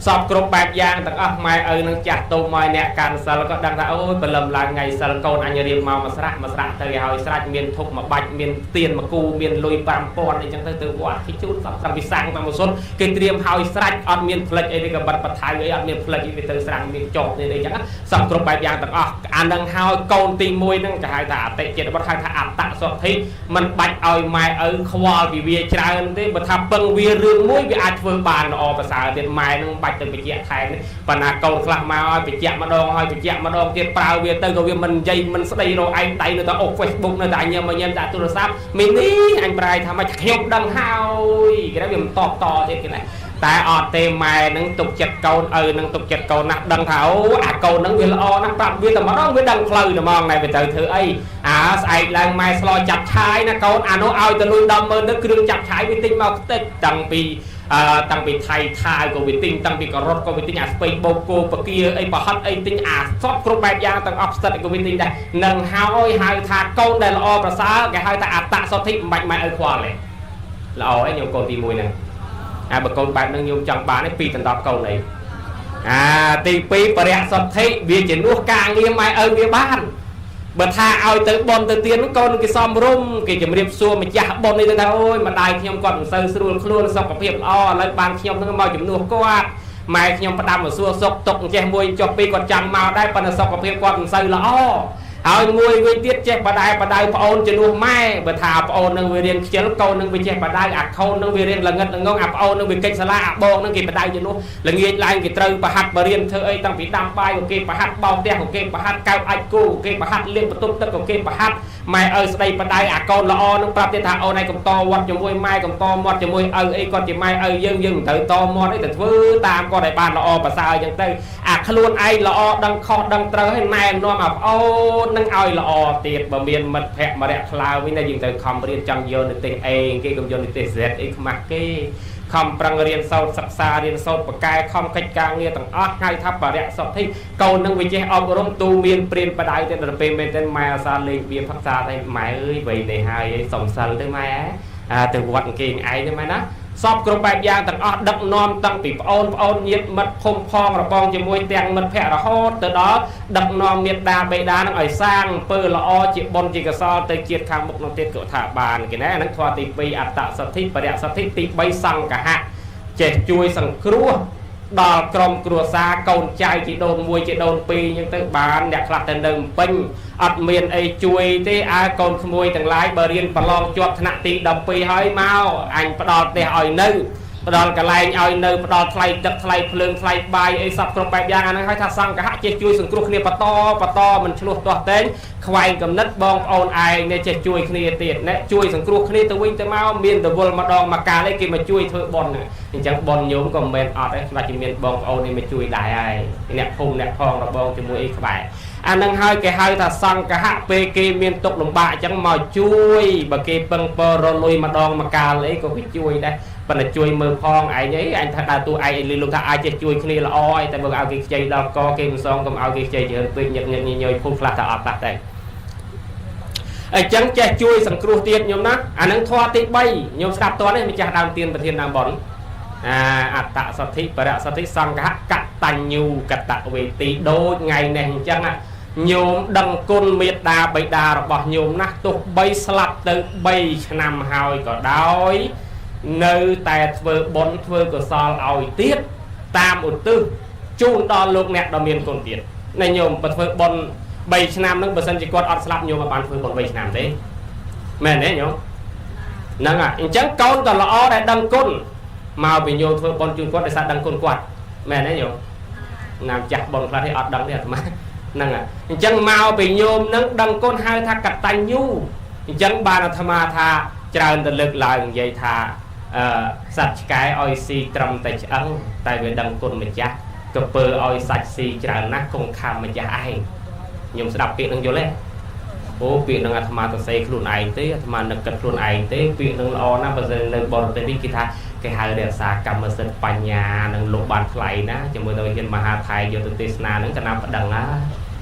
សពគ្រប់បែបយ៉ាងទាំងអស់ម៉ែឪនឹងចាស់តូចមកអ្នកកាន់សិលក៏ដឹងថាអូយព្រលឹមឡើងថ្ងៃសិលកូនអញរៀបមកមួយស្រាក់ទៅឲ្យស្រេចមានធុកមួយបាច់មានទៀនមួយគូមានលុយ 5000 អីចឹងទៅវត្តគេជូនសពវិសាំងតាមសុនគេត្រៀមឲ្យស្រេចអត់មានផ្លិចអីទេក៏បាត់បថៅអីអត់មានផ្លិចអីវាទៅស្រាំងមានចោតនេះអីចឹងសពគ្រប់បែបយ៉ាងទាំងអស់អានឹងហើយកូនទី1ហ្នឹងគេហៅថាអតិចិត្តរបស់ហៅថាអត្តសុទ្ធិមិនបាច់ឲ្យម៉ែឪខ្វល់ពីវាច្រើនទេបើថាពឹងវារឿងមួយវាអាចធ្វើបានល្អប្រសើរទៀតម៉ែនឹងបាច់ទៅបញ្ជាក់ថែមបណ្ណាកូនខ្លះមកឲ្យបញ្ជាក់ម្ដងឲ្យបញ្ជាក់ម្ដងទៀតប្រើវាទៅក៏វាមិននិយាយមិនស្ដីរកឯងដៃនៅតែអុក Facebook នៅតែញ៉ាំដាក់ទូរស័ព្ទមីនេះអញប្រែថាមកខ្ញុំដឹងហើយគេថាវាមិនតបតទៀតគេណាតែអត់ទេម៉ែនឹងទុកចិត្តកូនឪនឹងទុកចិត្តកូនណាស់ដឹងថាអូអាកូននឹងវាល្អណាស់ប្រាប់វាតែម្ដងវាដឹងផ្លូវតែហ្មងណែវាទៅធ្វើអីស្អែកឡើងម៉ែស្លោចាប់ឆាយណាកូនអានោះឲ្យទៅលុយ 100000 ទៅគ្រឿងចាប់ឆាយវាទិញមកខ្ទេចតាំងពីថៃថាយក៏វាទិញតាំងពីការ៉ុតក៏វាទិញអាស្ពៃបោកគោបកាអីប្រហិតអីទិញអាសតគ្រប់បែបយ៉ាងទាំងអស់ផ្សិតក៏វាទិញដែរនឹងហើយហៅថាកូនដែលល្អប្រសើរគេហៅថាអត្តសុទ្ធិមិនបាច់ម៉ែឲ្យខ្វល់ទេល្អឯងញោមកូនទី1ហ្នឹងបើកូនបែបហ្នឹងញោមចង់បានទេ2ដណ្ដប់កូនអីទី2បរិយសុទ្ធិវាជំនួសការងារម៉ែឪវាបានបើថាឲ្យទៅបនទៅទៀនកូនគេសំរុំគេជំរាបសួរម្ចាស់បននេះទៅថាអូយម្ដាយខ្ញុំគាត់មិនសូវស្រួលខ្លួនសុខភាពល្អឥឡូវបានខ្ញុំនឹងមកជំនួសគាត់ម៉ែខ្ញុំផ្ដាំមកសួរសុខទុកចេះមួយចុះពីគាត់ចាំមកដែរប៉ុន្តែសុខភាពគាត់មិនសូវល្អហើយមួយវិញទៀតចេះបដាយប្អូនជំនួសម៉ែបើថាប្អូននឹងវារៀនខ្ជិលកូននឹងវាចេះបដាយអាខូននឹងវារៀនល្ងិតល្ងងអាប្អូននឹងវាកិច្ចសាលាអាបងនឹងគេបដាយជំនួសល្ងាចឡើងគេត្រូវប្រហាត់បរៀនធ្វើអីតាំងពីដាំបាយក៏គេប្រហាត់បោកផ្ទះក៏គេប្រហាត់កៅអាចគូគេប្រហាត់លាងបន្ទប់ទឹកក៏គេប្រហាត់ម៉ែឪស្ដីបដាយអាកូនល្អនឹងប្រាប់ទៀតថាអូនឯងកំតវត្តជាមួយម៉ែកំតមាត់ជាមួយឪអីគាត់ជាម៉ែឪយើងមិនត្រូវតមាត់អីទៅធ្វើតាមគាត់ឲ្យបានល្អប្រសើរអញ្ចឹងទៅអាខ្លួនឯងល្អដឹងខុសដឹងត្រូវឲ្យណែនាំអាប្អូននឹងឲ្យល្អទៀតបើមានមិត្តភក្តិមរៈខ្លៅវិញយើងទៅខំរៀនចង់យកនិទេសអេគេកុំយកនិទេស Z អីខ្មាស់គេខំប្រឹងរៀនសូត្រសិក្សារៀនសូត្របកែខំកិច្ចការងារទាំងអស់ហៅថាបរិយសុទ្ធិកូននឹងវាចេះអប់រំទូមានព្រានបដៅទៅដល់ពេលមែនទេម៉ែអាសាលេងវាផឹកសាតែម៉ែអើយវ័យនេះហើយសំសិលទៅម៉ែទៅវត្តគេឯងទេម៉ែណាសពគ្រប់បែបយ៉ាងទាំងអស់ដឹកនាំតាំងពីប្អូនញាតិមិត្តភូមិផងរបងជាមួយទាំងមិត្តភ័ក្តិរហូតទៅដល់ដឹកនាំមេត្តាបិតានឹងឲ្យសាងអំពើល្អជាបុណ្យជាកុសលទៅជាតិខាងមុខនោះទៀតក៏ថាបានគេណាហ្នឹងធម៌ទី2អត្តសទ្ធិបរិយសទ្ធិទី3សង្ឃហៈចេះជួយសង្គ្រោះដល់ក្រុមគ្រួសារកូនចៅជីដូន1ជីដូន2អញ្ចឹងទៅបានអ្នកខ្លះទៅនៅពេញអត់មានអីជួយទេកូនក្មួយទាំងឡាយបើរៀនប្រឡងជាប់ថ្នាក់ទី12ហើយមកអញផ្ដល់ផ្ទះឲ្យនៅផ្ដល់កន្លែងឲ្យនៅផ្ដល់ថ្លៃទឹកថ្លៃភ្លើងថ្លៃបាយអីសពគ្រប់បែបយ៉ាងអាហ្នឹងហើយថាសង្ឃហៈចេះជួយសង្គ្រោះគ្នាបន្តមិនឆ្លោះទាស់តែងខ្វែងកំណត់បងប្អូនឯងនេះចេះជួយគ្នាទៀតណាជួយសង្គ្រោះគ្នាទៅវិញទៅមកមានរវល់ម្ដងមកកាលឯងគេមកជួយធ្វើបុណ្យអញ្ចឹងបុណ្យញោមក៏មិនមែនអត់ទេខ្លះជាមានបងប្អូននេះមកជួយដែរហើយអ្នកភូមិអ្នកផងរបងជាមួយអីក្បែរអានឹងហើយគេហៅថាសង្ឃហៈពេលគេមានទុកលំបាកអញ្ចឹងមកជួយបើគេពឹងពររលុយម្ដងមកកាលអីក៏គេជួយដែរប៉ុន្តែជួយមើលផងឯងអីអញថាដើរតួឯងលឺលោកថាអាចចេះជួយគ្នាល្អឯតែបើឲ្យគេខ្ចីដល់កគេមិនសងកុំឲ្យគេខ្ចីច្រើនពេកញឹកញយភូមិខ្លះតែអត់ខ្លះតែអញ្ចឹងចេះជួយសង្គ្រោះទៀតញោមណាអានឹងធម៌ទី3ញោមស្ដាប់តនេះម្ចាស់ដើមទៀនប្រធានដើមបនអត្តសទ្ធិបរិយសទ្ធិសង្ឃហៈកតញ្ញូកតវេទីដូចថ្ងៃនេះអញ្ចឹងញោមដឹងគុណមេត្តាបិតារបស់ញោមណាស់ទោះបីស្លាប់ទៅ3ឆ្នាំហើយក៏ដោយនៅតែធ្វើបុណ្យធ្វើកុសលឲ្យទៀតតាមឧទ្ទិសជូនដល់លោកអ្នកដ៏មានគុណទៀតណាញោមបើធ្វើបុណ្យ3ឆ្នាំហ្នឹងបើសិនជាគាត់អត់ស្លាប់ញោមមិនបានធ្វើបុណ្យ3ឆ្នាំទេមែនទេញោមហ្នឹងអញ្ចឹងកូនក៏ល្អដែលដឹងគុណមកពីញោមធ្វើបុណ្យជូនគាត់ដោយសារដឹងគុណគាត់មែនទេញោមណាមចាស់បុណ្យខ្លះទេអត់ដឹងទេអាត្មាហ្នឹងអញ្ចឹងមកពីញោមហ្នឹងដឹងគុណហៅថាកតញ្ញូអញ្ចឹងបានអាត្មាថាច្រើនទៅលើកឡើងនិយាយថាសត្វឆ្កែឲ្យស៊ីត្រឹមតែឆ្អឹងតែវាដឹងគុណម្ចាស់ក៏ពើឲ្យសាច់ស៊ីច្រើនណាស់គង់ខំម្ចាស់ឯងខ្ញុំស្ដាប់ពាក្យនឹងយល់ទេអូពាក្យនឹងអាត្មាទៅសេខ្លួនឯងទេអាត្មានឹកគិតខ្លួនឯងទេពាក្យនឹងល្អណាស់បើសិននៅបរទេសនេះគេថាគេហៅរក្សាកម្មសិទ្ធិបញ្ញានឹងលោកបានថ្លៃណាជាមួយទៅហ៊ានមហាថៃយកទៅទេសនានឹងកណាប់ប្តឹងណា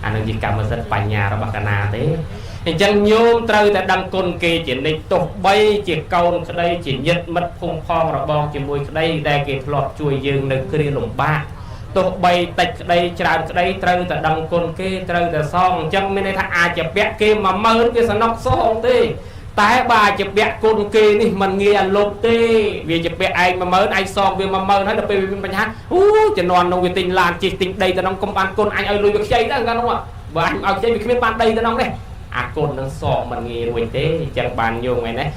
អានឹងជាកម្មសិទ្ធិបញ្ញារបស់កណាទេអញ្ចឹងញោមត្រូវតែដឹងគុណគេជានិច្ចទោះបីជាកូនក្តីជាញាតិមិត្តភូមិផងរបងជាមួយក្តីដែលគេធ្លាប់ជួយយើងនៅគ្រាលំបាកទោះបីតិចក្តីច្រើនក្តីត្រូវតែដឹងគុណគេត្រូវតែសងអញ្ចឹងមានន័យថាអាចជាពាក់គេ10000វាសំណុកសងទេតែបើជាពាក់គុណគេនេះมันងាយអាលុបទេវាជាពាក់ឯង10000ឯងសងវា10000ហើយដល់ពេលវាមានបញ្ហាជំនាន់នោះវាទិញឡានជិះទិញដីទៅក្នុងកុំបានគុណអញឲ្យលុយវាខ្ចីទៅកាលនោះបើអញឲ្យខ្ចីវាគ្មានបានដីទៅក្នុងនេះអាគុណនឹងសងมันងាយរួចទេអញ្ចឹងបានញោមឯនេះ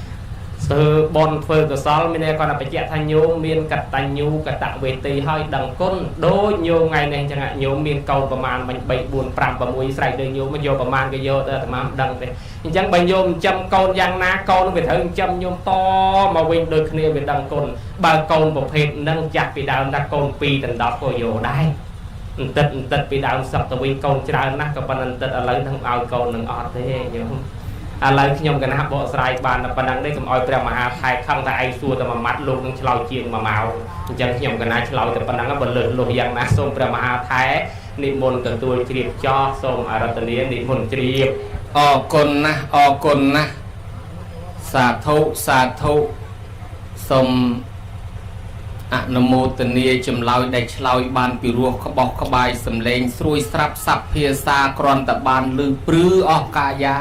ធ្វើបន់ធ្វើកុសលមានន័យគាត់ថាបញ្ជាក់ថាញោមមានកតញ្ញូកតវេទីឲ្យដឹងគុណដូចញោមថ្ងៃនេះអញ្ចឹងញោមមានកូនប្រមាណ3 4 5 6ស្រែកដូចញោមមកយកប្រមាណក៏យកទៅអាត្មាមិនដឹងទេអញ្ចឹងបើញោមចិញ្ចឹមកូនយ៉ាងណាកូនវាត្រូវចិញ្ចឹមញោមតមកវិញដូចគ្នាវាដឹងគុណបើកូនប្រភេទហ្នឹងចាស់ពីដើមដាក់កូន2ដល់10ក៏យកដែរបន្តិចពីដើមសឹកទៅវិញកូនច្រើនណាស់ក៏ប៉ុន្តែបន្តិចឥឡូវនឹងឲ្យកូននឹងអត់ទេញោមឥឡូវខ្ញុំកណាបកស្រាយបានតែប៉ុណ្ណឹងទេកុំឲ្យព្រះមហាថៃខឹងតែឯងសួរតែមួយម៉ាត់លោកនឹងឆ្លើយជាង1ម៉ោងអញ្ចឹងខ្ញុំកណាឆ្លើយតែប៉ុណ្ណឹងបើលើសលុះយ៉ាងណាសូមព្រះមហាថៃនិមន្តទទួលជ្រាបចោះសូមអរតនានិមន្តជ្រាបអរគុណណាស់អរគុណណាស់សាធុសាធុសូមអនុមោទនាចម្លើយដែលឆ្លើយបានពីរោះក្បោះក្បាយសំឡេងស្រួយស្រាប់សັບភាសាគ្រាន់តែបានលឺព្រឺអស់កាយា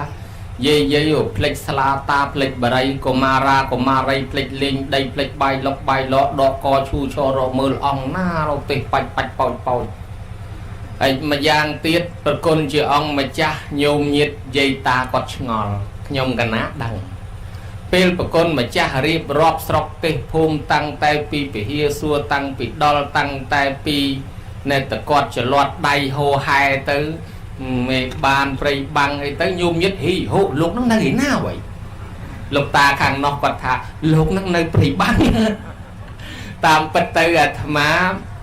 យាយផ្លេចស្លាតាផ្លេចបរិយកុមារាកុមារីផ្លេចលេងដីផ្លេចបាយលុកបាយលកដកកឈូឈររកមើលអង្គណារកទេសបាច់ប៉ោចហើយម្យ៉ាងទៀតប្រគុណជាអង្គម្ចាស់ញោមញាតយាយតាគាត់ឆ្ងល់ខ្ញុំកណាដឹងពេលប្រគុណម្ចាស់រៀបរាប់ស្រុកទេសភូមិតាំងតែពីពហិសួរតាំងពីដល់តាំងតែពីនៅតគាត់ចលត់ដៃហោហែទៅមេបានព្រៃបាំងអីទៅញោមញាតហ៊ីហូលោកនឹងនៅឯណាវ៉ៃលោកតាខាងនោះគាត់ថាលោកនឹងនៅព្រៃបាំងតាមពិតទៅអាត្មា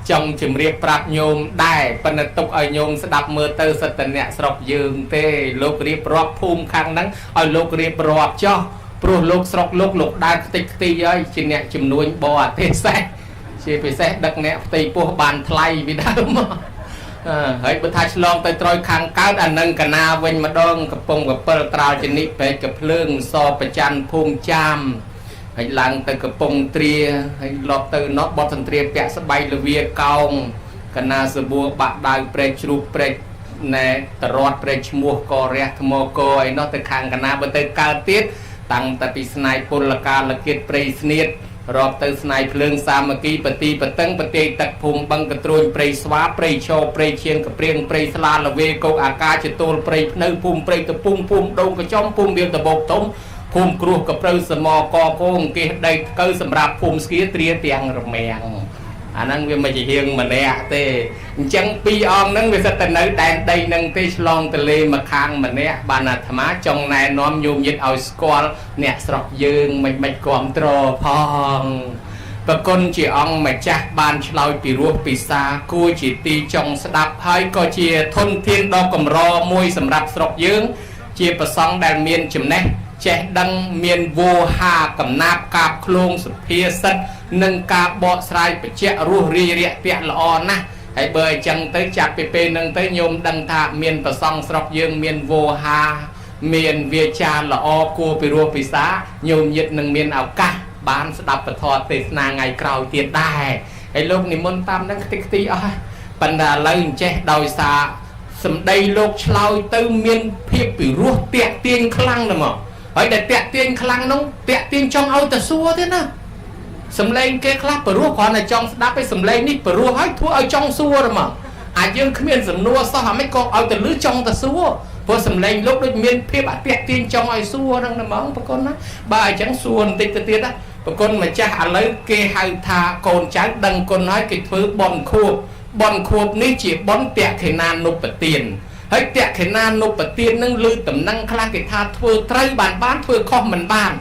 ចង់ជម្រាបប្រាប់ញោមដែរប៉ុន្តែទុកឲ្យញោមស្ដាប់មើលទៅសិតតអ្នកស្រុកយើងទេលោករៀបរាប់ភូមិខាងហ្នឹងឲ្យលោករៀបរាប់ចោះព្រោះលោកស្រុកលោកដើរខ្ទេចខ្ទីហើយជាអ្នកជំនួញបរទេសជាពិសេសដឹកអ្នកផ្ទៃពោះបានថ្លៃពីដើមហើយបើថាឆ្លងទៅត្រួយខាងកើតអានឹងកណាវិញម្ដងកំពង់កពិលត្រាល់ជនិពេកកភ្លើងសប្រច័នភូមិចាមហើយឡើងទៅកំពង់ទ្រាហើយលប់ទៅណោះបត់សន្ទ្រាពាក់ស្បៃលវាកោងកណាសបួរបាក់ដៅព្រែកជ្រូកព្រែកណែតរត់ព្រែកឈ្មោះករះថ្មកោអីនោះទៅខាងកណាបើទៅកើតទៀតតាំងតែពីស្នាយពលកាលគិតព្រៃស្នៀតរាប់ទៅស្នាយភ្លើងសាមគ្គីបទីបតឹងប្រទេសទឹកភូមិបឹងកត្រួញព្រៃស្វាព្រៃឈោព្រៃឈៀងកព្រៀងព្រៃស្លាលវេកោកអាកាចតូលព្រៃភ្នៅភូមិព្រៃតពុំភូមិដូងកចំភូមិវាលតបោកធំភូមិគ្រោះកប្រៅសមកកងគេដីកៅសម្រាប់ភូមិស្គៀត្រាទាំងរមាំងអាហ្នឹងវាមិនជាហៀងម្នាក់ទេអញ្ចឹងពីរអង្គហ្នឹងវាសិតតែនៅដែនដីហ្នឹងទេឆ្លងទលេមកខាងម្នាក់បានអាត្មាចង់ណែនាំញោមញាតឲ្យស្គាល់អ្នកស្រុកយើងមិនគ្រប់ត្រផងប្រគុណជាអង្គម្ចាស់បានឆ្លើយពីរោះពិសាគួរជាទីចង់ស្ដាប់ហើយក៏ជាធនធានដ៏កម្រមួយសម្រាប់ស្រុកយើងជាប្រសង់ដែលមានចំណេះចេះដឹងមានវោហាកំណាប់កាបឃ្លោងសុភាសិតនិងការបកស្រាយបច្ចៈរស់រាយរាក់ពាក់ល្អណាស់ហើយបើអញ្ចឹងទៅចាប់ពីពេលហ្នឹងទៅញោមដឹងថាមានប្រសង់ស្រុកយើងមានវោហាមានវាចាល្អគួរពីរោះពិសាញោមញាតនឹងមានឱកាសបានស្ដាប់ពធទេសនាថ្ងៃក្រោយទៀតដែរហើយលោកនិមន្តតាមហ្នឹងខ្ទេចខ្ទីអស់ប៉ុន្តែឥឡូវអញ្ចេះដោយសារសម្ដីលោកឆ្លើយទៅមានភាពពីរោះតាក់ទាញខ្លាំងណាស់មកហើយដែលតាក់ទាញខ្លាំងនោះតាក់ទាញចង់ឲ្យទៅសួរទេណាសំឡេងគេខ្លះព្រោះគ្រាន់តែចង់ស្ដាប់ឯសំឡេងនេះព្រោះហើយធ្វើឲ្យចង់សួរហ្មងអាចយើងគ្មានសំណួរសោះអាមិនក៏ឲ្យទៅលឺចង់ទៅសួរព្រោះសំឡេងលោកដូចមានភាពអាតាក់ទាញចង់ឲ្យសួរហ្នឹងហ្មងប្រគុណណាបើអញ្ចឹងសួរបន្តិចទៅទៀតណាប្រគុណម្ចាស់ឥឡូវគេហៅថាកូនចៅដឹងគុណហើយគេធ្វើបន់ខួបនេះជាបន់តេខេណានុបទានហើយតេខេណានុបទាននឹងលើតំណែងខ្លះគេថាធ្វើត្រូវបានធ្វើខុសមិនបាន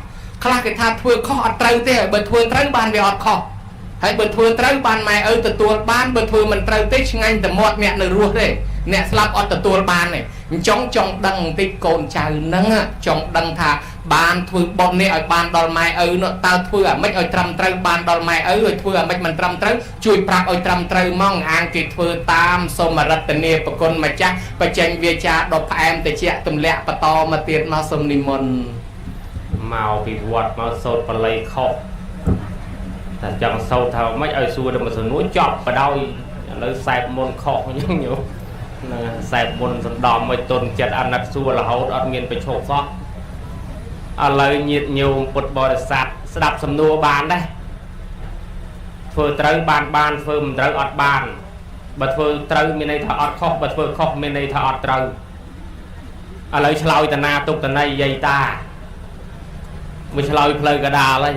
ខ្លះគេថាធ្វើខុសអត់ត្រូវទេបើធ្វើត្រូវបានវាអត់ខុសហើយបើធ្វើត្រូវបានម៉ែឪទទួលបានបើធ្វើមិនត្រូវទេឆ្ងាញ់តែមាត់អ្នកនៅរស់ទេអ្នកស្លាប់អត់ទទួលបានទេអញ្ចឹងចង់ដឹងបន្តិចកូនចៅហ្នឹងចង់ដឹងថា ban thưa bọn này ở ban đòn mai ư nó tao thưa à mấy ở trăm trâu ban đòn mai ư rồi thưa à mấy mình trăm trâu chui prap ở trăm trâu mong ăn kịp thưa tam xô mà rất tình yêu của con mà chắc và tranh về cha đọc em để chị tụm lẹ và to mà tiền nó xông đi môn màu bị vọt màu sốt và lấy khóc chẳng sâu thao mấy ở xua được mà sự núi chọp vào đâu lấy xài môn khóc nhưng nhiều xài môn đòn mới tôn chật ăn nát xua là hậu đọt miền phải chộp xót lời nhiệt nhiều một bò sạt đạp sầm nua bàn đây phơi trời bàn phơi mình trời ọt bàn bật phơi trời miền này thọ ọt khóc bật phơi khóc miền này thọ ọt trời lời sợi tà na tục tà này dây ta mình sợi phơi gà đà là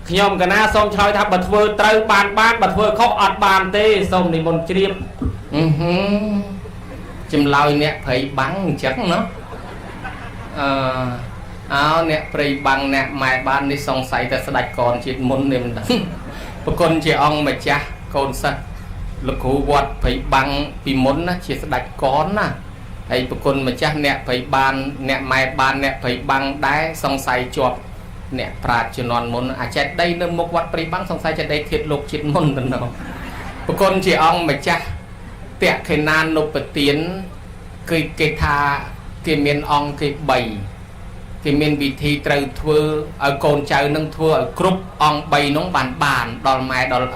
nhom cái na xong chơi tháp bật phơi trời bàn bật phơi khóc ọt bàn tê xong thì một chiêm chim lôi nè phải bắn chắc nó áo nè phải bắn nè mày ban đi xong say ta sẽ đặt con chị muốn niệm đắng con chị ông mà cha con sao lực hú quạt phải bắn vì muốn chị sẽ đặt con à hay con mà cha nè phải ban nè mày ban nè phải bắn đá xong say chuột nè prạt cho non muốn à chết đây nó một quạt phải bắn xong say chết đây thiệt lục chị muốn đừng nào con chị ông mà cha tẹt cái nan nộp tiền cái tha cái miền ong cái bầy cái miền vị thi trời thưa ở cồn trời nâng thưa ở group ong bầy nóng bàn đòn mai đòn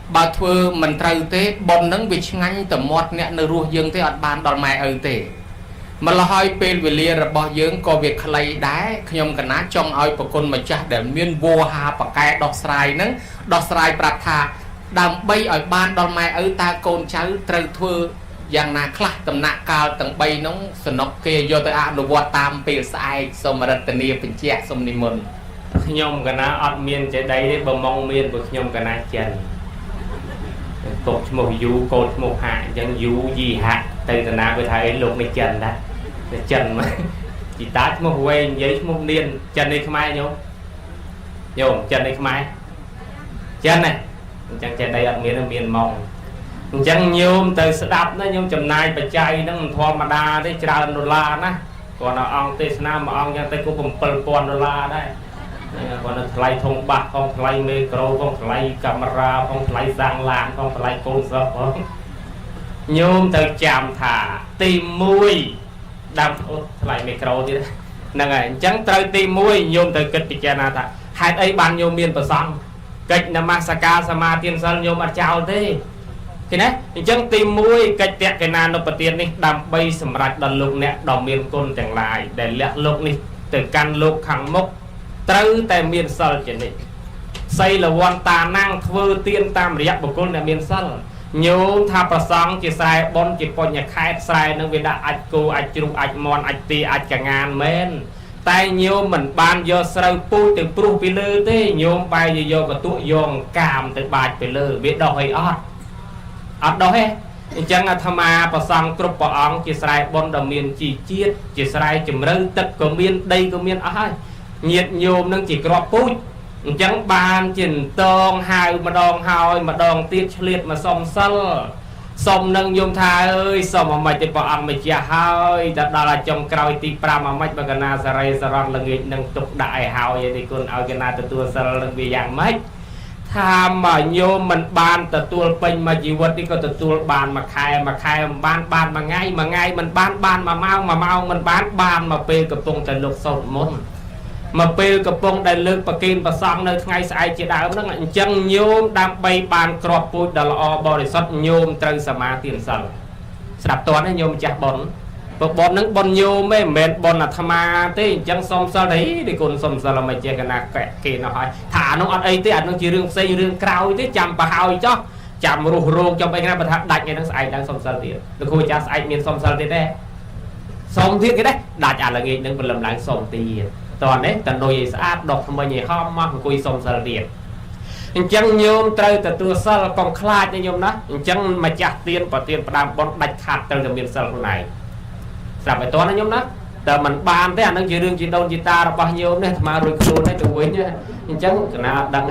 bà thưa mình trời thế bọn nâng vị ngắn tầm một nè nơi ruột dương thế ở bàn đòn mai thế mà là hai bên về lia là bao dương có việc lấy đá nhom cả ná trong ai của con mà cha để miền vua hà và cái đọt sài bạc thà đàm bay ở ban đòn mai ta cồn cháu trời thưaอย่างนาคลาตำหนักกาลตั้งใบน้องสนกเกยโยตอาโนวตามเปลสายสมรัตเนียเป็นเจ้าสมนิมนต์ยมกันนะอัดเมียนจะได้บ่มองเมียนบ่ยมกันนะเจนตกชมยูโกดชมหายังยูยีหะเตยตนาไปไทยลงในเจนได้เจนมาจีตาชมเวงยัยชมเนียนเจนในขมายโยมเจนในขมายเจนnàyจังเจนได้อัดเมียนมองจังโยมแต่สดับนะโยมจำนายปัจจัยนั่งธรรมดาได้จราดอลลาร์นะก่อนเอาองเตสนามาองยังแต่กูผมเปิดปอนดอลลาร์ได้ก่อนเอาทลายธงบัตรของทลายเมโครของทลายกัมราของทลายสังลานของทลายโกนซอกโยมแต่จำถ่าตีมุยดำทลายเมโครที่นั่นไงจังเตยตีมุยโยมแต่กิจพิจารณาถ่าหายไอ้บันโยมเมียนประสังกิจนมัสการสมาธิสันโยมอาจารย์ที่cái này chân tìm mũi cách tẹt cái nan nó bật tiền đi đam bay sầm rạch đòn lục nè đòn miền côn chẳng lại để lẹ lục đi từ căn lục hàng mốc tới tại miền sờ chỉ này xây là quan tà năng thưa tiên tam riết của côn là miền sờ nhớ tháp và sáng chỉ sai bon chỉ còn nhà khai sai nó vì đã ạch cô ạch trung ạch mòn ạch tì ạch cả ngàn men tay nhiều mình ban do sờ pui từ pru pi lư thế nhiều bay do cả tụ yong càm từ bạch pi lư biết đâu hay ót ở đó hết chẳng là tham à và sang trục bỏ ong chỉ sai bon đồng miền chỉ chiết chỉ sai chùm rơi tất có miền đây có miền ai nhiệt nhôm nâng chỉ có pui chẳng bàn chỉnh tông hai mà đòn tiết liệt mà xong nâng nhôm thai ơi xong mà mày thì bỏ ong mày chả hơi đặt đó là trong cào tì pra mà mày bằng na sarai saran là người nâng tục đại hào vậy thì con ao cái na từ tua sờ là vì dạng mấy tham mà nhôm mình ban từ tua pin mà chỉ vật đi có từ tua bàn mà khai ban mà ngay mình ban mà mau mình ban mà pe cặp tông tại lục sâu môn mà pe cặp tông đại lực và kim và xong nơi ngay sai chỉ đạo nó lại chân nhôm đang bay bàn crop pui đà lọ bò để xuất nhôm trân sa ma tiền sần sạp toán hay nhôm chặt bón bọn nâng bọn nhôm mấy mệt bọn là tham à thế chẳng xong sao đấy thì còn xong sao là mày chơi cái nào kệ nó hỏi thả nó ăn ấy thế nó chỉ riêng xây riêng cao thế chăm bà hào cho chăm rô trong bên này bà thắt đặt cái nó sai đang xong sao tiền được hồi cha sai miền xong sao thế đấy xong thiết cái đấy đặt là nghề nâng mình làm lại xong tiền toàn đấy tận đôi sát đọc mà nhảy hôm mà coi xong sao tiền chẳng nhôm trời từ tua sao còn khai cho nhôm đó chẳng mà chặt tiền và tiền làm bọn đặt hạt từ miền sao này làm bài toán đó nhóm đóแต่มันบานแต่อันนั้นจีเรื่องจีโดนจีตาเราบางโยมเนี่ยมาโดยครูเนี่ยตัวเว้ยเนี่ยยังนะดัง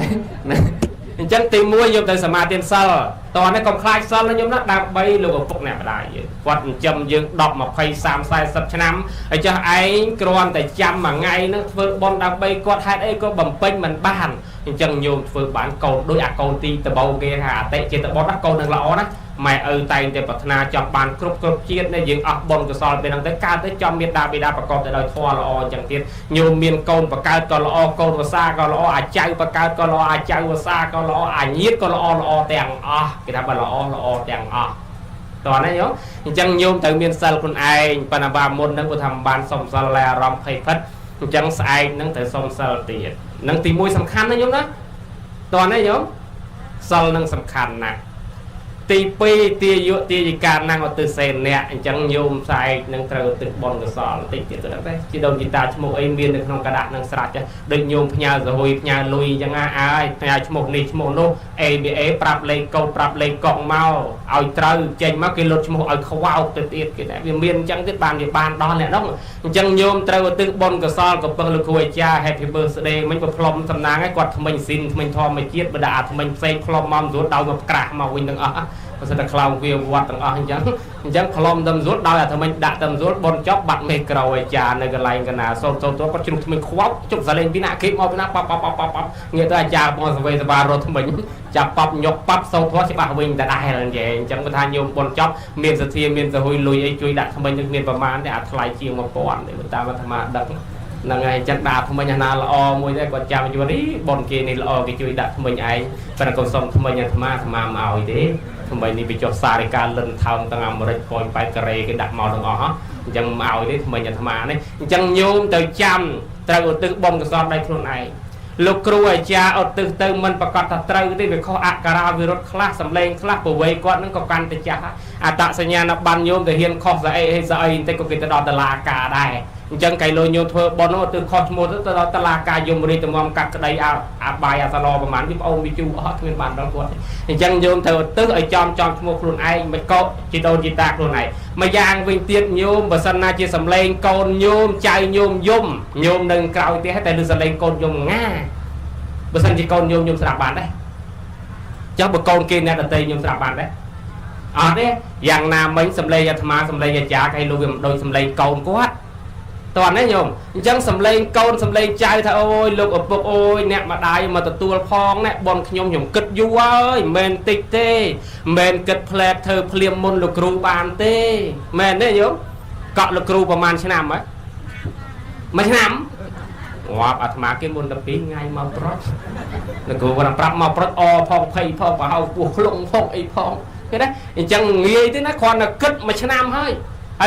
ចឹងទី1យកទៅសមាទានសិលតោះនេះកុំខ្លាចសិលណាខ្ញុំណាដើម្បីលោកឪពុកអ្នកម្ដាយគាត់ចិញ្ចឹមយើង10 20 30 40ឆ្នាំហើយចុះឯងគ្រាន់តែចាំមួយថ្ងៃហ្នឹងធ្វើបុណ្យដើម្បីគាត់ហេតុអីក៏បំពេញមិនបានអញ្ចឹងញោមធ្វើបានកូនដូចអាកូនទីដបោគេថាអតិចេតបុត្រណាកូននឹងល្អណាម៉ែឪតែងតែប្រាថ្នាចង់បានគ្រប់ជាតិនេះយើងអស់បុណ្យកុសលពេលហ្នឹងទៅកើតទៅចំមេត្តាបិតាប្រកបទៅដោយធម៌ល្អអញ្ចឹងទៀតញោមមានកូនបកើតក៏ល្អកូនវសាក៏ល្អអាចៅបកើតក៏ល្អអាចៅវសាក៏ល្អអាញាតក៏ល្អទាំងអស់គេថាបើល្អទាំងអស់តោះណាញោមអញ្ចឹងញោមត្រូវមានសិលខ្លួនឯងប៉ុន្តែបាមុនហ្នឹងគាត់ថាបានសុំសិលលែអារម្មណ៍ភ័យភិតអញ្ចឹងស្អែកហ្នឹងត្រូវសុំសិលទៀតនឹងទី1សំខាន់ណាញោមណាតោះណាញោមសិលនឹងសំខាន់ណាស់ទី2ទាយុទាយិកាណាំងឧទ្ទិសសេនៈអញ្ចឹងញោមស្អែកនឹងត្រូវឧទ្ទិសបុណ្យកុសលតិចទៀតទៅដែរជីដូនជីតាឈ្មោះអីមាននៅក្នុងកដាក់នឹងស្រាច់ដូចញោមផ្ញើសហួយផ្ញើលុយអញ្ចឹងអាយផ្ញើឈ្មោះនេះឈ្មោះនោះ ABA ប្រាប់លេខកូដប្រាប់លេខកង់មកឲ្យត្រូវចេញមកគេលុតឈ្មោះឲ្យខ្វោកទៅទៀតគេថាវាមានអញ្ចឹងទៀតបានវាបានដល់អ្នកនោះអញ្ចឹងញោមត្រូវឧទ្ទិសបុណ្យកុសលកំពឹងលោកគ្រូអាចារ្យ Happy Birthday មិញប្រផ្លុំសំណាងឲ្យគាត់ថ្មិញស៊ីនថ្មិញធម្មជាតិបដាអាថ្មិញផ្សេងផ្លុំមកស្រួលដោយមកក្រាស់មកវិញទាំងអស់បើសិនតែខ្លោងវាវត្តទាំងអស់អញ្ចឹងផ្លុំទៅស្រួលដោយអាថ្មិញដាក់ទៅស្រួលបនចប់បាត់មេក្រូអាចារ្យនៅកន្លែងកណាសូនគាត់ជ្រុះថ្មិញខ្វោកជប់សលេងពីណាគេមកពីណាប៉ងាកទៅអាចារ្យបងសវេសបារត់ថ្មិញចាប់ប៉ញុកប៉សូនធေါ်ច្បាស់វិញតែដែរអញ្ចឹងគាត់ថាញោមបនចប់មានសទ្ធាមានសហួយលុយអីជួយដាក់ថ្មិញនឹងមានប្រមាណទេអាថ្លៃជាង 1000 ទេតាមអាត្មាដឹកហ្នឹងហើយអញ្ចឹងដាក់ថ្មិញអាណាល្អមួយដែរគាត់ចាំយល់នេះបនគេនេះល្អគេជួយដាក់ថ្មិញឯងប៉ុន្តែកុំសុំថ្មិញអាត្មាមកឲ្យទេថ្មីនេះវាចុះសារិកាលិនថោងទាំងអាមេរិកប៉ោយប៉ែតកូរ៉េគេដាក់មកទាំងអស់អញ្ចឹងមកឲ្យទេថ្មីអាត្មានេះអញ្ចឹងញោមទៅចាំត្រូវឧទ្ទិសបុណ្យកុសលដោយខ្លួនឯងលោកគ្រូអាចារ្យឧទ្ទិសទៅមិនប្រកាសថាត្រូវទេវាខុសអក្ខរាវិរុទ្ធខ្លះសម្លេងខ្លះប្រវេគាត់នឹងក៏កាន់តែចាស់អត្តសញ្ញាណប័ណ្ណញោមទៅហ៊ានខុសស្អីបន្តិចក៏គេទៅដល់តឡាការដែរអញ្ចឹងកៃលោញោមធ្វើបុណ្យនោះទៅខុសឈ្មោះទៅដល់តឡាការយមរាជតម្រាំកាត់ក្តីអាបាយអាសាឡប្រហែលវាប្អូនវាជូអត់គ្មានបានដល់គាត់អញ្ចឹងញោមត្រូវឧទ្ទិសឲ្យចំឈ្មោះខ្លួនឯងមិនក៏ជីដូនជីតាខ្លួនឯងមួយយ៉ាងវិញទៀតញោមបើសិនណាជាសម្លេងកូនញោមចៅញោមយំញោមនឹងក្រោយទេតែលើសម្លេងកូនយំងាបើសិនជាកូនញោមស្រាប់បានដែរចឹងបើកូនគេអ្នកដតីញោមស្រាប់បានដែរអត់ទេយ៉ាងណាមិញសម្លេងអាត្មាសម្លេងអាចារ្យគេលោកវាមិនដូចសម្លេងកូនគាត់តោះណាញោមអញ្ចឹងសម្លេងកូនសម្លេងចៅថាអូយលោកឪពុកអូយអ្នកម្ដាយមកទទួលផងណែបនខ្ញុំគិតយូរហើយមិនមែនតិចទេមិនមែនគិតផ្លែតធ្វើភ្លាមមុនលោកគ្រូបានទេមែនទេញោមកក់លោកគ្រូប្រហែលឆ្នាំហ៎មួយឆ្នាំងាប់អាត្មាគេមុនតែ2ថ្ងៃមកប្រត់លោកគ្រូគាត់ប្រាប់មកប្រត់អផងភ័យផងប្រហៅពោះខ្លងផងអីផងគេណាអញ្ចឹងងាយទេណាគ្រាន់តែគិតមួយឆ្នាំហើយ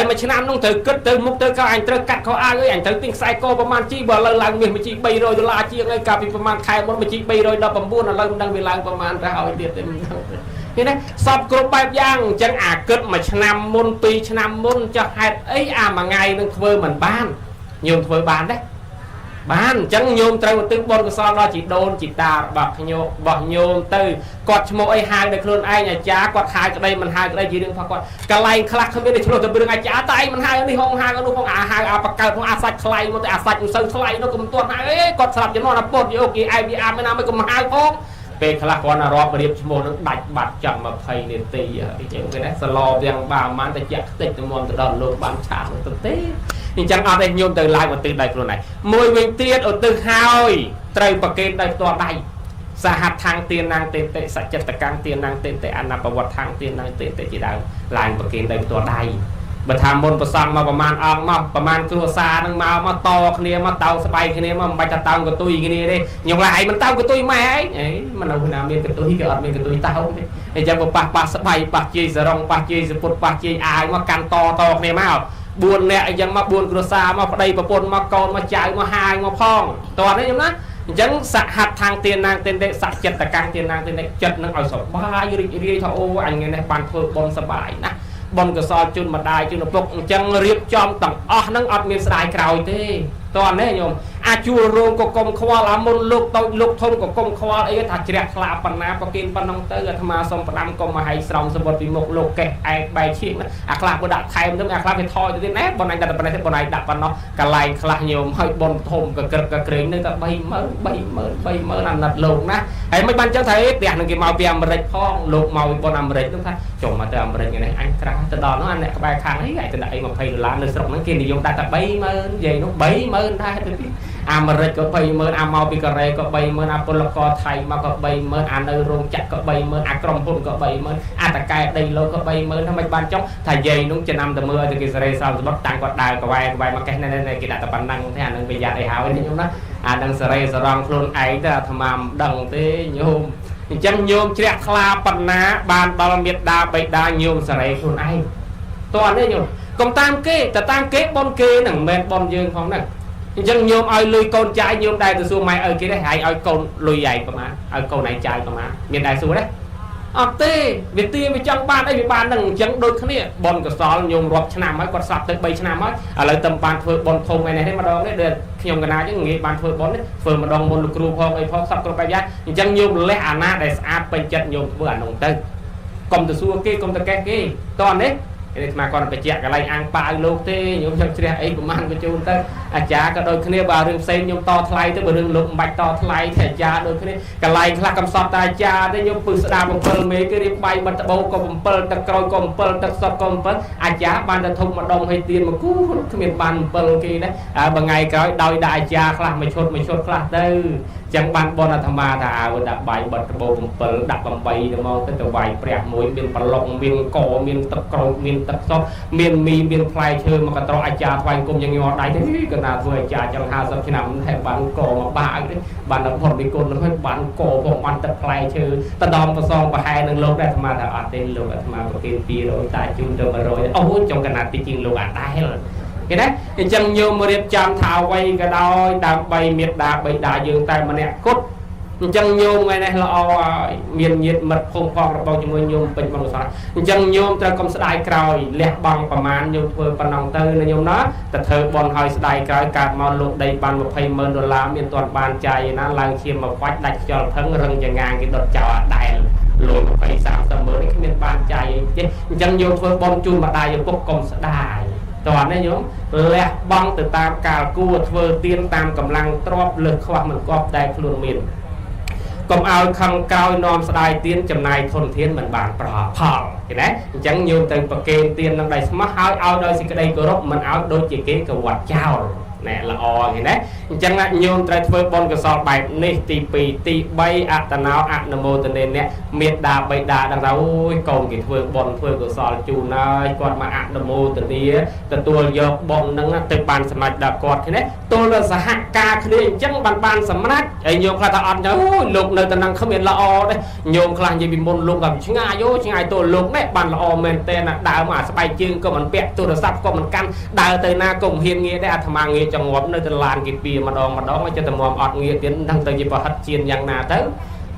មួយឆ្នាំនោះត្រូវគិតទៅមុខទៅក៏អញត្រូវកាត់ខោអាវអើយអញត្រូវទិញខ្សែកប្រហែលជីបើឥឡូវឡើងមាសមួយជី$300ជាងហើយកាលពីប្រហែលខែមុនមួយជី319ឥឡូវមិនដឹងវាឡើងប្រហែលទៅហើយទៀតទេឃើញទេសពគ្រប់បែបយ៉ាងអញ្ចឹងអាគិតមួយឆ្នាំមុន2ឆ្នាំមុនចុះហេតុអីអាមួយថ្ងៃនឹងធ្វើមិនបានញោមធ្វើបានទេបានអញ្ចឹងញោមត្រូវឧទ្ទិសបុណ្យកុសលដល់ជីដូនជីតារបស់ញោមទៅគាត់ឈ្មោះអីហៅដល់ខ្លួនឯងអាចារ្យគាត់ហៅក្តីមិនហៅក្តីជារឿងរបស់គាត់កន្លែងខ្លះគ្មានតែឆ្លោះទៅរឿងអាចារ្យតែឯងមិនហៅនេះហងហៅនោះហងអាហៅអាបកើតហងអាសាច់ថ្លៃមកតែអាសាច់មិនសូវថ្លៃនោះក៏មិនទាន់ហៅអេគាត់ស្លាប់ជំនាន់អាពុតយកគេឯងវាអាមិនណាមិនក៏មិនហៅផងពេលខ្លះគាត់រាប់រៀបឈ្មោះនឹងដាច់បាត់ចាំ20នាទីអញ្ចឹងគេណាសឡទាំងបាប្រហែលតែចាក់ខ្ទេចទៅមុនទៅដល់លោកបានឆាតទៅទេអញ្ចឹងអត់ទេញោមទៅឡើងឧទ្ទិសដោយខ្លួនឯងមួយវិញទៀតឧទ្ទិសហើយត្រូវប្រគេនដោយផ្ទាល់ដៃសហត្ថាំងទានណាងទេតិសច្ចតកាំងទានណាងទេតិអនបវត្តថាំងទានណាងទេតិជាដើមឡើងប្រគេនដោយផ្ទាល់ដៃបើថាមុនប្រសងមកប្រមាណអង្គមកប្រមាណគ្រួសារនឹងមកតគ្នាមកតោស្បៃគ្នាមកមិនបាច់ថាតោកតុយគ្នាទេខ្ញុំឡាយមិនតោកតុយម៉ែឯងមិននៅណាមានកតុយគេអត់មានកតុយតោទេអញ្ចឹងប៉ះស្បៃប៉ះជ័យសរងប៉ះជ័យសពុតប៉ះជ័យអាយមកកាន់តគ្នាមក4នាក់អញ្ចឹងមក4គ្រួសារមកប្តីប្រពន្ធមកកូនមកចៅមកហាយមកផងតោះនេះខ្ញុំណាអញ្ចឹងសហត្ថាំងទានណាងទេតិសច្ចតកាំងទានណាងទេតិចិត្តនឹងឲ្យសប្បាយរីករាយថាអូអញថ្ងៃនេះបានធ្វើបុណ្យសប្បាយណាបុណ្យកុសលជូនម្ដាយជូនឪពុកអញ្ចឹងរៀបចំទាំងអស់ហ្នឹងអត់មានស្ដាយក្រោយទេតោះនេះញោម ជួររោងក៏កុំខ្វល់អាមុនលោកតូចលោកធំក៏កុំខ្វល់អីថាជ្រះថ្លាប៉ុណ្ណាប្រគិនប៉ុណ្ណឹងទៅអាត្មាសូមផ្ដាំកុំមកឲ្យស្រោមសមុទ្រពីមុខលោកកេះឯកបែកឈៀងអាខ្លះក៏ដាក់ថែមទៅអាខ្លះវាថយទៅទៀតណែបងឯងដាក់តែប៉ុណ្ណេះទេបងឯងដាក់ប៉ុណ្ណោះកន្លែងខ្លះញោមឲ្យbonធំក៏ក្រឹកក៏ក្រែងនៅតែ30000អាណិតលោកណាហើយមិនបានចឹងថាផ្ទះនឹងគេមកពីអាមេរិកផងលោកមកពីbonអាមេរិកទៅថាចុះមកទៅអាមេរិកនេះអញក្រាស់ទៅដល់នោះអាអ្នកក្បែរខាងអីឯងទៅដាក់អី$20នៅស្រុកហ្នឹងគេនិយមដាក់តែ30000និយាយនោះ30000ដែរទៅទៀតអាមេរិកក៏30000អាមកពីកូរ៉េក៏30000អាពលករថៃមកក៏30000អានៅរោងចក្រក៏30000អាក្រុមហ៊ុនក៏30000អាតកែដីលោកក៏30000ថាមិនបានចុះថាយាយនោះចំណាំតែមើលទៅគេសេរីសោសម្បត្តិតាំងគាត់ដើរក្បែរមកកេះណែគេដាក់តែប៉ុណ្ណឹងទេអានឹងប្រយ័ត្នអីហើយនេះខ្ញុំណាអានឹងសេរីសរងខ្លួនឯងទៅអាត្មាមិនដឹងទេញោមអញ្ចឹងញោមជ្រះថ្លាប៉ុណ្ណាបានដល់មេត្តាបិតាញោមសេរីខ្លួនឯងតោះនេះញោមកុំតាមគេតែតាមគេប៉ុនគេហ្នឹងមិនមែនប៉ុនយើងផងហ្នឹងអញ្ចឹងញោមឲ្យលុយកូនចាយញោមដែរទៅសួរម៉ែឲ្យគេដែរហើយឲ្យកូនលុយឯងប្រហែលឲ្យកូនឯងចាយប្រហែលមានដែរសួរដែរអត់ទេវាទាវាចង់បានអីវាបានហ្នឹងអញ្ចឹងដូចគ្នាប៉ុនកសលញោមរាប់ឆ្នាំហើយគាត់ស្លាប់ទៅ3ឆ្នាំហើយឥឡូវទៅបានធ្វើប៉ុនធំឯនេះម្ដងនេះដូចខ្ញុំកណាអញ្ចឹងងាយបានធ្វើប៉ុននេះធ្វើម្ដងមុនលោកគ្រូផងអីផងសពគ្រប់បែបយ៉ាងអញ្ចឹងញោមលះអាណាដែលស្អាតពេញចិត្តញោមធ្វើអានោះទៅកុំទៅសួរគេកុំទៅកេះគេតោះនេះនេះស្មាគាត់បញ្ជាក់កន្លែងអាំងប៉ាវលោកទេញោមខ្ញុំជ្រះអីប្រហែលបញ្ជូនទៅអាចារ្យក៏ដូចគ្នាបើរឿងផ្សេងញោមតថ្លៃទៅបើរឿងលោកមិនបាច់តថ្លៃទេអាចារ្យដូចគ្នាកន្លែងខ្លះកំសត់តែអាចារ្យទេញោមពឹសស្ដាប់7មេគេរៀបបាយបិទដបោក៏7ទឹកក្រោយក៏7ទឹកសុតក៏7អាចារ្យបានតែធំម្ដុំឲ្យទៀនមកគូគ្មានបាន7គេដែរហើយបើថ្ងៃក្រោយដោយដាក់អាចារ្យខ្លះមួយឈុតខ្លះទៅចឹងបានបនអាត្មាថាអើដាក់បាយបិទដបោ7ដាក់8ទៅមកទៅវាយព្រះមួយមានប្រឡុកមានកមានទឹកក្រោយមានទឹកសុតមានមីមានផ្លែឈើមកកត្រអាចារ្យថ្វាយគុំយ៉ាងញ័រដៃទេក៏ណាធ្វើអាចារ្យចឹង50ឆ្នាំតែបានកមកបាក់ទេបានដល់ផុតពីគុណនឹងហើយបានកផងបានទឹកផ្លែឈើតដំប្រសងប្រហែលនឹងលោកដែរអាត្មាថាអត់ទេលោកអាត្មាប្រគេន200តែជូនទៅ100អូចង់កណាទីជាងលោកអាដែរគេណាអញ្ចឹងញោមរៀបចំថាអ្វីក៏ដោយដើម្បីមេត្តាបិតាយើងតែម្នាក់គត់អញ្ចឹងញោមថ្ងៃនេះល្អហើយមានញាតិមិត្តភូមិផងរបស់ជាមួយញោមពេញបនសាអញ្ចឹងញោមត្រូវកុំស្ដាយក្រោយលះបង់ប្រមាណញោមធ្វើប៉ុណ្ណឹងទៅណាញោមណាតែធ្វើបនហើយស្ដាយក្រោយកើតមកលោកដីបាន$200,000មានទាន់បានចាយណាឡើងឈាមមកខ្វាច់ដាច់ខ្យល់ផឹងរឹងចងាងគេដុតចោលអត់ដែរលុយ20-30,000នេះគ្មានបានចាយអីទេអញ្ចឹងញោមធ្វើបនជូនម្ដាយឪពុកកុំស្ដាយតោះនេះញោមលះបង់ទៅតាមកាលគួរធ្វើទៀនតាមកម្លាំងទ្រព្យលើសខ្វះមិនគប់តែខ្លួនមានកុំឲ្យខំក្រោយនាំស្ដាយទៀនចំណាយធនធានមិនបានប្រផលឃើញទេអញ្ចឹងញោមទៅប្រគេនទៀននឹងដៃស្មោះហើយឲ្យដោយសេចក្តីគោរពមិនឲ្យដូចជាគេកវត្តចោលណែល្អឃើញទេអញ្ចឹងញោមត្រូវធ្វើបុណ្យកុសលបែបនេះទី2ទី3អត្តនោអនុមោទនាអ្នកមេត្តាបិតាដល់អូយកូនគេធ្វើបុណ្យធ្វើកុសលជូនហើយគាត់មកអនុមោទនាទទួលយកបុណ្យហ្នឹងទៅបានសម្រេចដល់គាត់ឃើញទេទល់ដល់សហការគ្នាអញ្ចឹងបានសម្រេចហើយញោមខ្លះថាអត់ទៅលោកនៅតែនឹងគ្មានល្អទេញោមខ្លះនិយាយពីមុនលោកក៏ឆ្ងាយឆ្ងាយទល់លោកនេះបានល្អមែនតើដើរមកអាស្បែកជើងក៏មិនពាក់ទូរស័ព្ទក៏មិនកាន់ដើរទៅណាក៏មិនហ៊ានងារដែរអាត្មាងារចងប់នៅទៅឡានគេពីម្ដងឲ្យចិត្តតែអត់ងារទៀតដឹងទៅជាប្រហិតជៀនយ៉ាងណាទៅ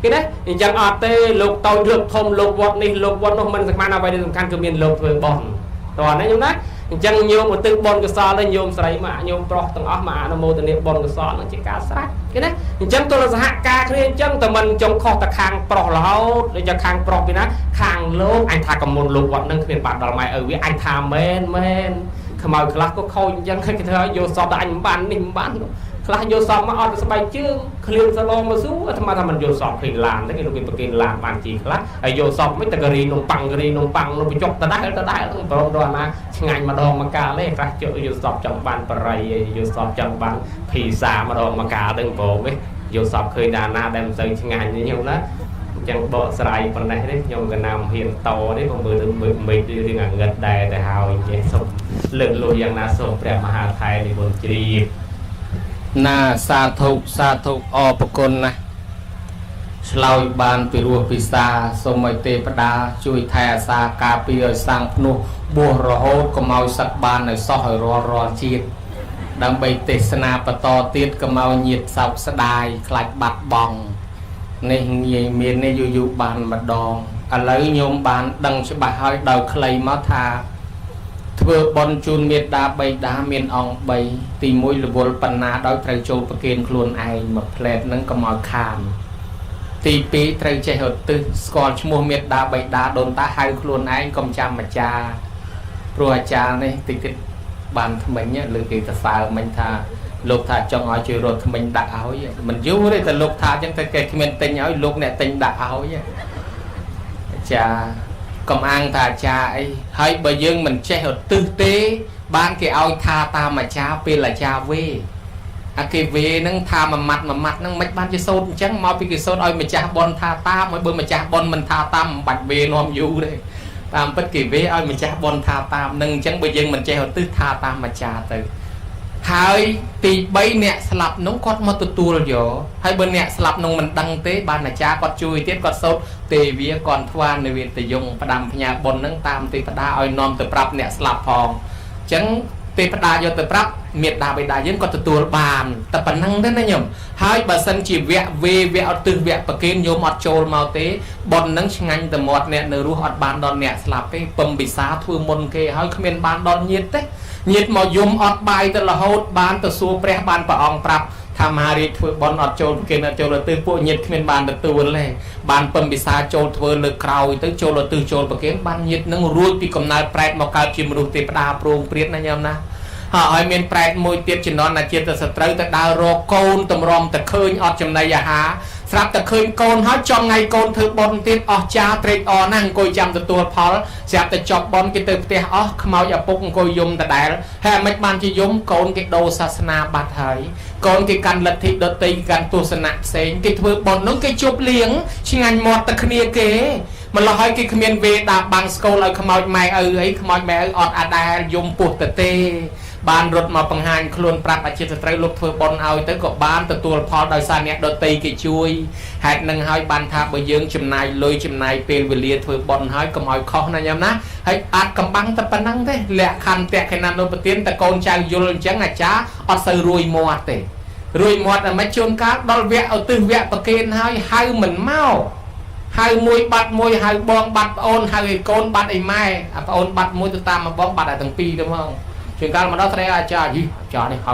គេណាអញ្ចឹងអត់ទេលោកតូចលោកធំលោកវត្តនេះលោកវត្តនោះមិនសំខាន់អ្វីដែលសំខាន់គឺមានលោកធ្វើបន់តោះណាញោមណាអញ្ចឹងញោមឧទ្ទិសបុណ្យកុសលទៅញោមស្រីមកញោមប្រុសទាំងអស់មកអនុមោទនាបុណ្យកុសលនឹងជាការស្រេចគេណាអញ្ចឹងទល់សហការគ្នាអញ្ចឹងតែមិនចង់ខុសតែខាងប្រុសរហូតដូចខាងប្រុសពីណាខាងលោកអញថាកមុនលោកវត្តនឹងគ្មានបាត់ដល់ម៉ែឪវាអញថាមែនខ្មៅខ្លះក៏ខូចអញ្ចឹងគេធ្វើយកសពតែអញមិនបាននេះមិនបានខ្លះយកសពមកអត់ស្បែកជើងឃ្លៀងសឡងមកស៊ូអាត្មាថាមិនយកសពឃើញឡានទេគេលោកគេប្រគេនឡានបានជីខ្លះហើយយកសពមិនតែការីនំប៉័ងនោះបញ្ចុកដដែលប្រមដល់អាណាឆ្ងាញ់ម្ដងមកកាលទេខ្លះយកសពចង់បានបរិយយកសពចង់បានភីសាម្ដងមកកាលទៅព្រមទេយកសពឃើញតែអាណាដែលមិនសូវឆ្ងាញ់ទេញោមណាអញ្ចឹងបកស្រាយប៉ុណ្ណេះទេខ្ញុំកណាមហ៊ានតទេក៏មើលទៅមេឃរឿងអាងឹតដែរតែហើយចេះសុំលើកលុយយ៉ាងណាសូមព្រះមហាថៃនិមន្តជ្រាបណាសាធុអរប្រគុណណាឆ្លើយបានពីរស់ពិសាសូមឲ្យទេវតាជួយថែអាសាការពារឲ្យសាងភ្នោះបួសរហូតកុំឲ្យសឹកបានឲ្យសោះឲ្យរាល់ជាតិដើម្បីទេសនាបន្តទៀតកុំឲ្យញាតសោកស្ដាយខ្លាចបាត់បង់នេះងាយមាននេះយូរបានម្ដងឥឡូវញោមបានដឹងច្បាស់ហើយដោយខ្លីមកថា ធ្វើបនជូនមេដាបៃតាមានអង្គ3ទី1រវល់បណ្ណាដោយត្រូវចូលប្រគិនខ្លួនឯងមកផ្លែតនឹងកុំឲ្យខានទី2ត្រូវចេះឧទ្ទិសស្គាល់ឈ្មោះមេដាបៃតាដូនតាហៅខ្លួនឯងកុំចាំអាចារ្យព្រោះអាចារ្យនេះតិចតិចបានថ្មិញលើគេសរសើរមិញថាលោកថាចង់ឲ្យជួយរត់ថ្មិញដាក់ឲ្យមិនយូរទេតែលោកថាអញ្ចឹងតែគេគ្មានទិញឲ្យលោកអ្នកទិញដាក់ឲ្យអាចារ្យកុំអាងថាអាចារ្យអីហើយបើយើងមិនចេះឧទ្ទិសទេបានគេឲ្យថាតាមអាចារ្យពេលអាចារ្យវេអាគេវេហ្នឹងថាមួយម៉ាត់ហ្នឹងមិនបានជាសូត្រអញ្ចឹងមកពីគេសូត្រឲ្យម្ចាស់បនថាតាមឲ្យបើម្ចាស់បនមិនថាតាមមិនបាច់វេនាំយូរទេតាមពិតគេវេឲ្យម្ចាស់បនថាតាមនឹងអញ្ចឹងបើយើងមិនចេះឧទ្ទិសថាតាមអាចារ្យទៅហើយទី3អ្នកស្លាប់នោះគាត់មកទទួលយកហើយបើអ្នកស្លាប់នោះមិនដឹងទេបានអាចារ្យគាត់ជួយទៀតគាត់សូត្រទេវាគាត់ថ្វានិវេទយងផ្ដាំផ្ញើបុណ្យហ្នឹងតាមទេវតាឲ្យនាំទៅប្រាប់អ្នកស្លាប់ផងអញ្ចឹងទេវតាយកទៅប្រាប់មេដាបិតាយើងគាត់ទទួលបានតែប៉ុណ្្នឹងទេណាញោមហើយបើសិនជាវគ្គវេវគ្គអត់ទិសវគ្គប្រគេនញោមអត់ចូលមកទេបុណ្យហ្នឹងឆ្ងាញ់តែមាត់អ្នកនៅរស់អត់បានដល់អ្នកស្លាប់ទេពំពិសាធ្វើមុនគេហើយគ្មានបានដល់ញាតិទេញាតិមកយំអត់បាយទៅរហូតបានទៅសួរព្រះបានព្រះអង្គប្រាប់ថាមហារាជធ្វើបុណ្យអត់ចូលប្រគេនអត់ចូលទៅពួកញាតិគ្មានបានទទួលទេបានពំពិសាចូលធ្វើលើក្រោយទៅចូលទៅចូលប្រគេនបានញាតិនឹងរួចពីកំណើតប្រែតមកកើតជាមនុស្សទេវតាព្រមព្រៀតណាញោមណាហើយមានប្រែតមួយទៀតជំនាន់អាជាតិសត្រូវទៅដើររកកូនតម្រាំតែឃើញអត់ចំណីអាហារស្រាប់តែឃើញកូនហើយចង់ថ្ងៃកូនធ្វើបុណ្យទៀតអស់ចាត្រេកអរណាស់អង្គុយចាំទទួលផលស្រាប់តែចប់បុណ្យគេទៅផ្ទះអស់ខ្មោចឪពុកអង្គុយយំដដែលហើយមិនបានជាយំកូនគេដូរសាសនាបាត់ហើយកូនគេកាន់លទ្ធិដតីកាន់ទស្សនៈផ្សេងគេធ្វើបុណ្យនោះគេជប់លៀងឆ្ងាញ់មាត់តែគ្នាគេម្ល៉េះហើយគេគ្មានវេដាបាំងស្គលឲ្យខ្មោចម៉ែឪអីខ្មោចម៉ែឪអត់អាដែលយំពោះទៅទេបានរត់មកបង្ហាញខ្លួនប្រាប់អាជាតិស្ត្រីលោកធ្វើបុណ្យឲ្យទៅក៏បានទទួលផលដោយសារអ្នកដតីគេជួយហេតុនឹងហើយបានថាបើយើងចំណាយលុយចំណាយពេលវេលាធ្វើបុណ្យហើយកុំឲ្យខុសណាញោមណាហើយអាចកំបាំងតែប៉ុណ្ណឹងទេលក្ខខណ្ឌតេខេណានុប្រទានតែកូនចៅយល់អញ្ចឹងអាចារ្យអត់សូវរួយមាត់ទេរួយមាត់តែមិនជួនកាលដល់វគ្គឧទ្ទិសវគ្គប្រគេនហើយហៅមិនមកហៅមួយបាត់មួយហៅបងបាត់ប្អូនហៅឲ្យកូនបាត់អីម៉ែប្អូនបាត់មួយទៅតាមបងបាត់តែទាំងពីរទៅមកជាងកាលមកដល់ស្រីអាចារ្យអាចារ្យនេះហៅ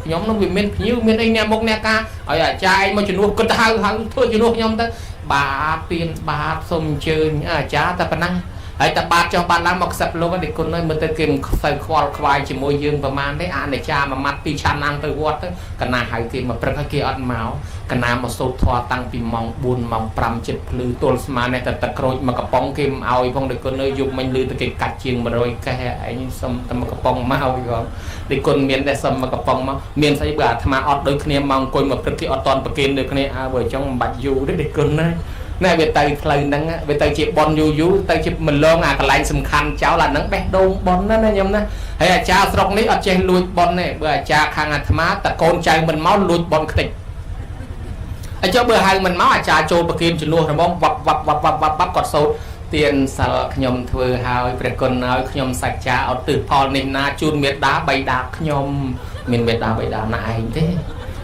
ខ្ញុំនឹងវាមានភ្ញៀវមានអីអ្នកមុខអ្នកការឲ្យអាចារ្យឯងមកជំនួសគិតទៅហៅធ្វើជំនួសខ្ញុំទៅបាទពៀនបាទសូមអញ្ជើញអាចារ្យតែប៉ុណ្ណឹងហើយតែបាទចុះបានឡើងមកខ្សឹបលោកនេះគុណហើយមើលទៅគេមិនសូវខ្វល់ខ្វាយជាមួយយើងប្រហែលទេអាចារ្យមួយម៉ាត់ពីរឆាន់ណាំទៅវត្តទៅកណាហៅគេមកព្រឹកហើយគេអត់មកកណាមកសូត្រធម៌តាំងពីម៉ោង4ម៉ោង5ចិត្តភ្លឺទល់ស្មាននេះតែទឹកក្រូចមកកំប៉ុងគេមិនឲ្យផងដូចគុណនៅយប់មិញលឺទៅគេកាត់ជាង100កេះឯងសុំតែមកកំប៉ុងមកគាត់ដូចគុណមានតែសុំមកកំប៉ុងមកមានស្អីបើអាត្មាអត់ដូចគ្នាមកអង្គុយមកព្រឹកគេអត់តន់ប្រគេនដូចគ្នាអើបើអញ្ចឹងមិនបាច់យូរទេដូចគុណណាណែវាទៅផ្លូវហ្នឹងវាទៅជាបនយូទៅជាមិនលងអាកន្លែងសំខាន់ចោលអាហ្នឹងបេះដូងបនណាញោមណាហើយអាចារ្យស្រុកនេះអត់ចេះលួចបនទេបើអាចារ្យខាងអាត្មាតកូនចៅមិនមកលួចបនខ្ទេចអញ្ចឹងបើហៅមិនមកអាចារ្យចូលប្រគិនជំនួសរបងវ៉ាប់គាត់សូត្រទានសិលខ្ញុំធ្វើហើយព្រះគុណឲ្យខ្ញុំសច្ចាអត់ទិសផលនេះណាជូនមេដាបៃតាខ្ញុំមានមេដាបៃតាណាឯងទេ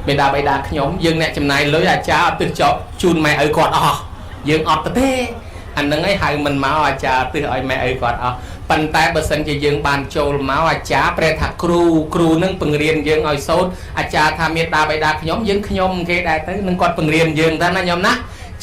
មេដាបៃតាខ្ញុំយើងអ្នកចំណាយលុយអាចារ្យអត់ទិសចោលជូនម៉ែឪគាត់អស់យើងអត់ទេអានឹងឯងហៅមិនមកអាចារ្យទិសឲ្យម៉ែឪគាត់អស់ប៉ុន្តែបើសិនជាយើងបានចូលមកអាចារ្យប្រែថាគ្រូនឹងបង្រៀនយើងឲ្យសូត្រអាចារ្យថាមេដាបៃតាខ្ញុំគេដែរទៅនឹងគាត់បង្រៀនយើងទៅណាញោមណា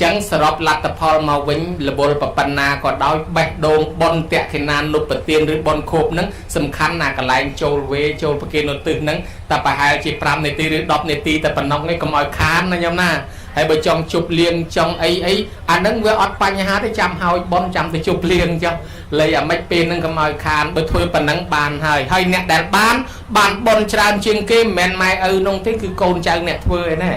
ចឹងសរុបលទ្ធផលមកវិញលបុលប្រប៉ុណ្ណាក៏ដោយបេះដូងបុណ្យតេខេណានុបទានឬបុណ្យខូបហ្នឹងសំខាន់ណាកន្លែងចូលវេចូលប្រគេនឧទ្ទិសហ្នឹងតែប្រហែលជា5នាទីឬ10នាទីតែប៉ុណ្ណោះនេះកុំឲ្យខានណាញោមណាហើយបើចង់ជប់លៀងចង់អីអាហ្នឹងវាអត់បញ្ហាទេចាំហើយបុណ្យចាំទៅជប់លៀងចុះលេអាមិនពេលហ្នឹងកុំឲ្យខានបើធ្វើប៉ុណ្ណឹងបានហើយអ្នកដែលបានបុណ្យច្រើនជាងគេមិនមែនម៉ែឪនោះទេគឺកូនចៅអ្នកធ្វើឯណា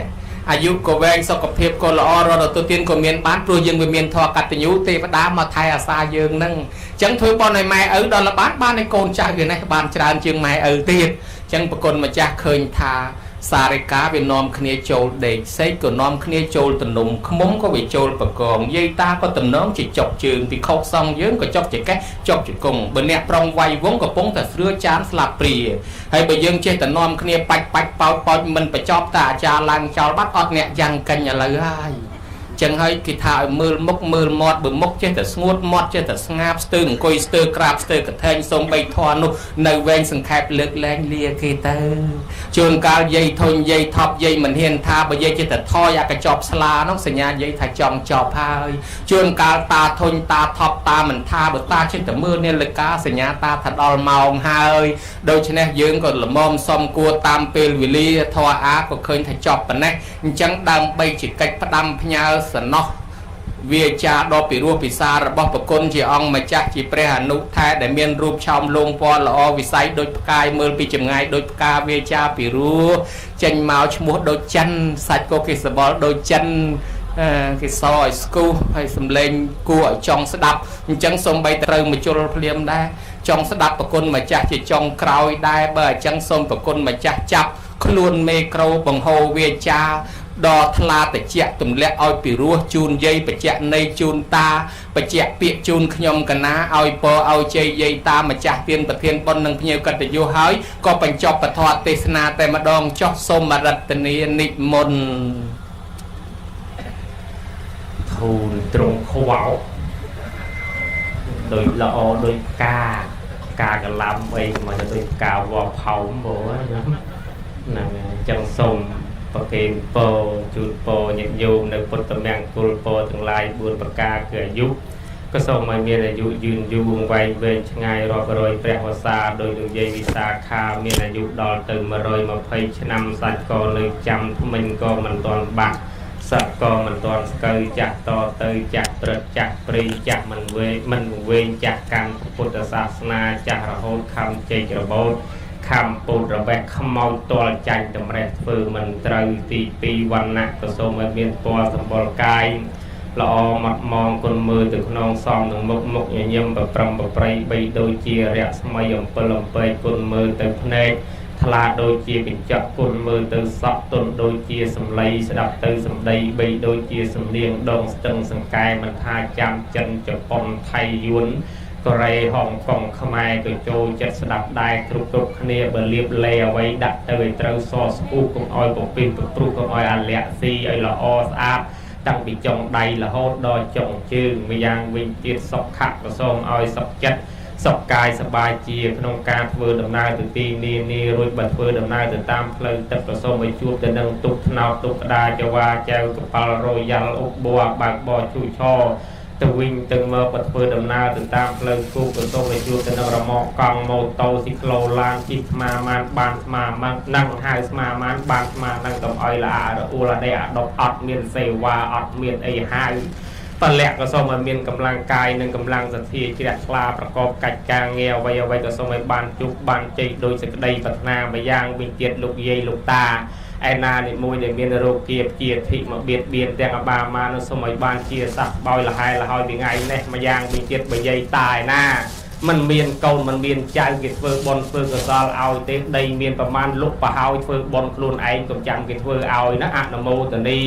អាយុក៏វែងសុខភាពក៏ល្អរត់ទៅទានក៏មានបានព្រោះយើងវាមានធម៌កតញ្ញូទេវតាមកថែអាសាយើងហ្នឹងអញ្ចឹងធ្វើបុណ្យឲ្យម៉ែឪដល់បានឲ្យកូនចៅវានេះបានច្រើនជាងម៉ែឪទៀតអញ្ចឹងប្រគុណម្ចាស់ឃើញថាសារិកាវានាំគ្នាចូលដេកសេកក៏នាំគ្នាចូលទំនុំខ្មុំក៏វាចូលបកងយាយតាក៏តំណងជាចុកជើងពីខុសសងយើងក៏ចុកជាកេះចុកជាគង់បើអ្នកប្រុងវាយវងកំពុងតែស្រឿចានស្លាប់ព្រាហើយបើយើងចេះតែនាំគ្នាបាច់ប៉ោចមិនបញ្ចប់តាអាចារ្យឡើងចោលបាត់អត់អ្នកយ៉ាងកិញឥឡូវហើយ ចឹងហើយគេថាឲ្យមើលមុខមើលមាត់បើមុខចេះតែស្ងួតមាត់ចេះតែស្ងាបស្ទើរអង្គុយស្ទើរក្រាបស្ទើរកថែងសូមបីធន់នោះនៅវែងសង្ខេបលើកលែងលាគេទៅជួនកាលយាយធុញយាយថប់យាយមិនហ៊ានថាបើយាយចេះតែថយអាកញ្ចប់ស្លានោះសញ្ញាយាយថាចង់ចប់ហើយជួនកាលតាធុញតាថប់តាមិនថាបើតាចេះតែមើលនាឡិកាសញ្ញាតាថាដល់ម៉ោងហើយដូច្នេះយើងក៏ល្មមសំគួរតាមពេលវេលាធរអាក៏ឃើញថាចប់ប៉ុណ្ណេះអញ្ចឹងដើម្បីជាកិច្ចផ្ដាំផ្ញើសំណោះវាចាដ៏ពិរោះពិសារបស់ប្រគុណជាអង្គម្ចាស់ជាព្រះអនុថែដែលមានរូបឆោមលងពណ៌ល្អវិស័យដូចផ្កាយមើលពីចម្ងាយដូចផ្កាវាចាពិរោះចេញមកឈ្មោះដូចចិនសាច់ក៏គេសបល់ដូចចិនគេសឲ្យស្គូហើយសំលេងគួរឲ្យចង់ស្ដាប់អញ្ចឹងសូមបីត្រូវមកជុលភ្លាមដែរចង់ស្ដាប់ប្រគុណម្ចាស់ជាចុងក្រោយដែរបើអញ្ចឹងសូមប្រគុណម្ចាស់ចាប់ខ្លួនមេក្រូបង្ហូរវាចាដល់ថ្លាតិចទម្លាក់ឲ្យពីរោះជូនយាយបច្ចៈនៃជូនតាបច្ចៈពាកជូនខ្ញុំកណាឲ្យពរឲ្យជ័យយាយតាម្ចាស់ទានប្រធានបុណ្យនិងភ្ញៀវកតញ្ញូហើយក៏បញ្ចប់ពធទេសនាតែម្ដងចុះសូមរតនានិមន្តធូនត្រង់ខ្វោដោយល្អដោយការកឡាំអីមកទៅដោយការវល់ផោមបងហ្នឹងចឹងសូមប្រគេនពរជូនពរញាតិញោមនៅពុទ្ធមង្គលពរទាំងឡាយ4ប្រការគឺអាយុក៏សូមឲ្យមានអាយុយឺនយូរវែងវែងឆ្ងាយរាប់រយព្រះវស្សាដោយលោកយាយវិសាខាមានអាយុដល់ទៅ120ឆ្នាំសាច់ក៏នៅចាំថ្មិញក៏មិនទាន់បាក់សត្វក៏មិនទាន់ស្កើចាស់តទៅចាស់ព្រឹកចាស់ព្រីចាស់មិនវែងចាស់កាន់ពុទ្ធសាសនាចាស់រហូតខំជ័យរបូតខំពុតរវេះខ្មោចតលចាញ់តម្រេះធ្វើមិនត្រូវទី2វណ្ណៈក៏សូមឲ្យមានពណ៌សម្បុរកាយល្អម៉ត់ម៉ងគុណមើលទៅក្នុងសំនឹងមុខញញឹមប្រប្រំប្រប្រៃបីដូចជារស្មីអំពិលអំពែកគុណមើលទៅភ្នែកថ្លាដូចជាកញ្ចក់គុណមើលទៅសក់ទន់ដូចជាសម្លៃស្ដាប់ទៅសម្ដីបីដូចជាសំនៀងដងស្ទឹងសង្កែមិនថាចាំចិនជប៉ុនថៃយួនកូរ៉េហុងកុងខ្មែរក៏ចូលចិត្តស្ដាប់ដែរគ្រប់គ្នាបើលៀបលេអ្វីដាក់ទៅឲ្យត្រូវសស្ពូកុំឲ្យពពិនពព្រុះកុំឲ្យអាលាក់ស៊ីឲ្យល្អស្អាតតាំងពីចុងដៃរហូតដល់ចុងជើងម្យ៉ាងវិញទៀតសុខៈក៏សូមឲ្យសុខចិត្តសុខកាយសប្បាយជាក្នុងការធ្វើដំណើរទៅទីនានារួចបើធ្វើដំណើរទៅតាមផ្លូវទឹកក៏សូមឲ្យជួបទៅនឹងទុកថ្នោតទុកក្តារចវាចៅកប៉ាល់រ៉ូយ៉ាល់អុកបួបើកបោជូឆោទៅវិញទៅមកបើធ្វើដំណើរទៅតាមផ្លូវគោកក៏សូមឲ្យជួបទៅនឹងរមាក់កង់ម៉ូតូស៊ីក្លូឡានជិះស្មាម៉ានបានស្មាម៉ាននឹងហៅស្មាម៉ានបានស្មានឹងកុំឲ្យល្អរអ៊ូលដេអាដប់អត់មានសេវាអត់មានអីហៅពលៈក៏សូមឲ្យមានកម្លាំងកាយនិងកម្លាំងសទ្ធាជ្រះថ្លាប្រកបកិច្ចការងារអ្វីក៏សូមឲ្យបានជោគបានជ័យដោយសេចក្តីប្រាថ្នាម្យ៉ាងវិញទៀតលោកយាយលោកតាឯណានិមួយដែលមានរោគៀបជាធិមកបៀតបៀនទាំងអបាមានោះសូមឲ្យបានជាសះបោយលហែលហើយពីថ្ងៃនេះម្យ៉ាងវិញទៀតបើយាយតាឯណាមិនមានកូនមិនមានចៅគេធ្វើបុណ្យធ្វើកុសលឲ្យទេដីមានប្រមាណលុបប្រហើយធ្វើបុណ្យខ្លួនឯងកុំចាំគេធ្វើឲ្យណាអនុមោទនា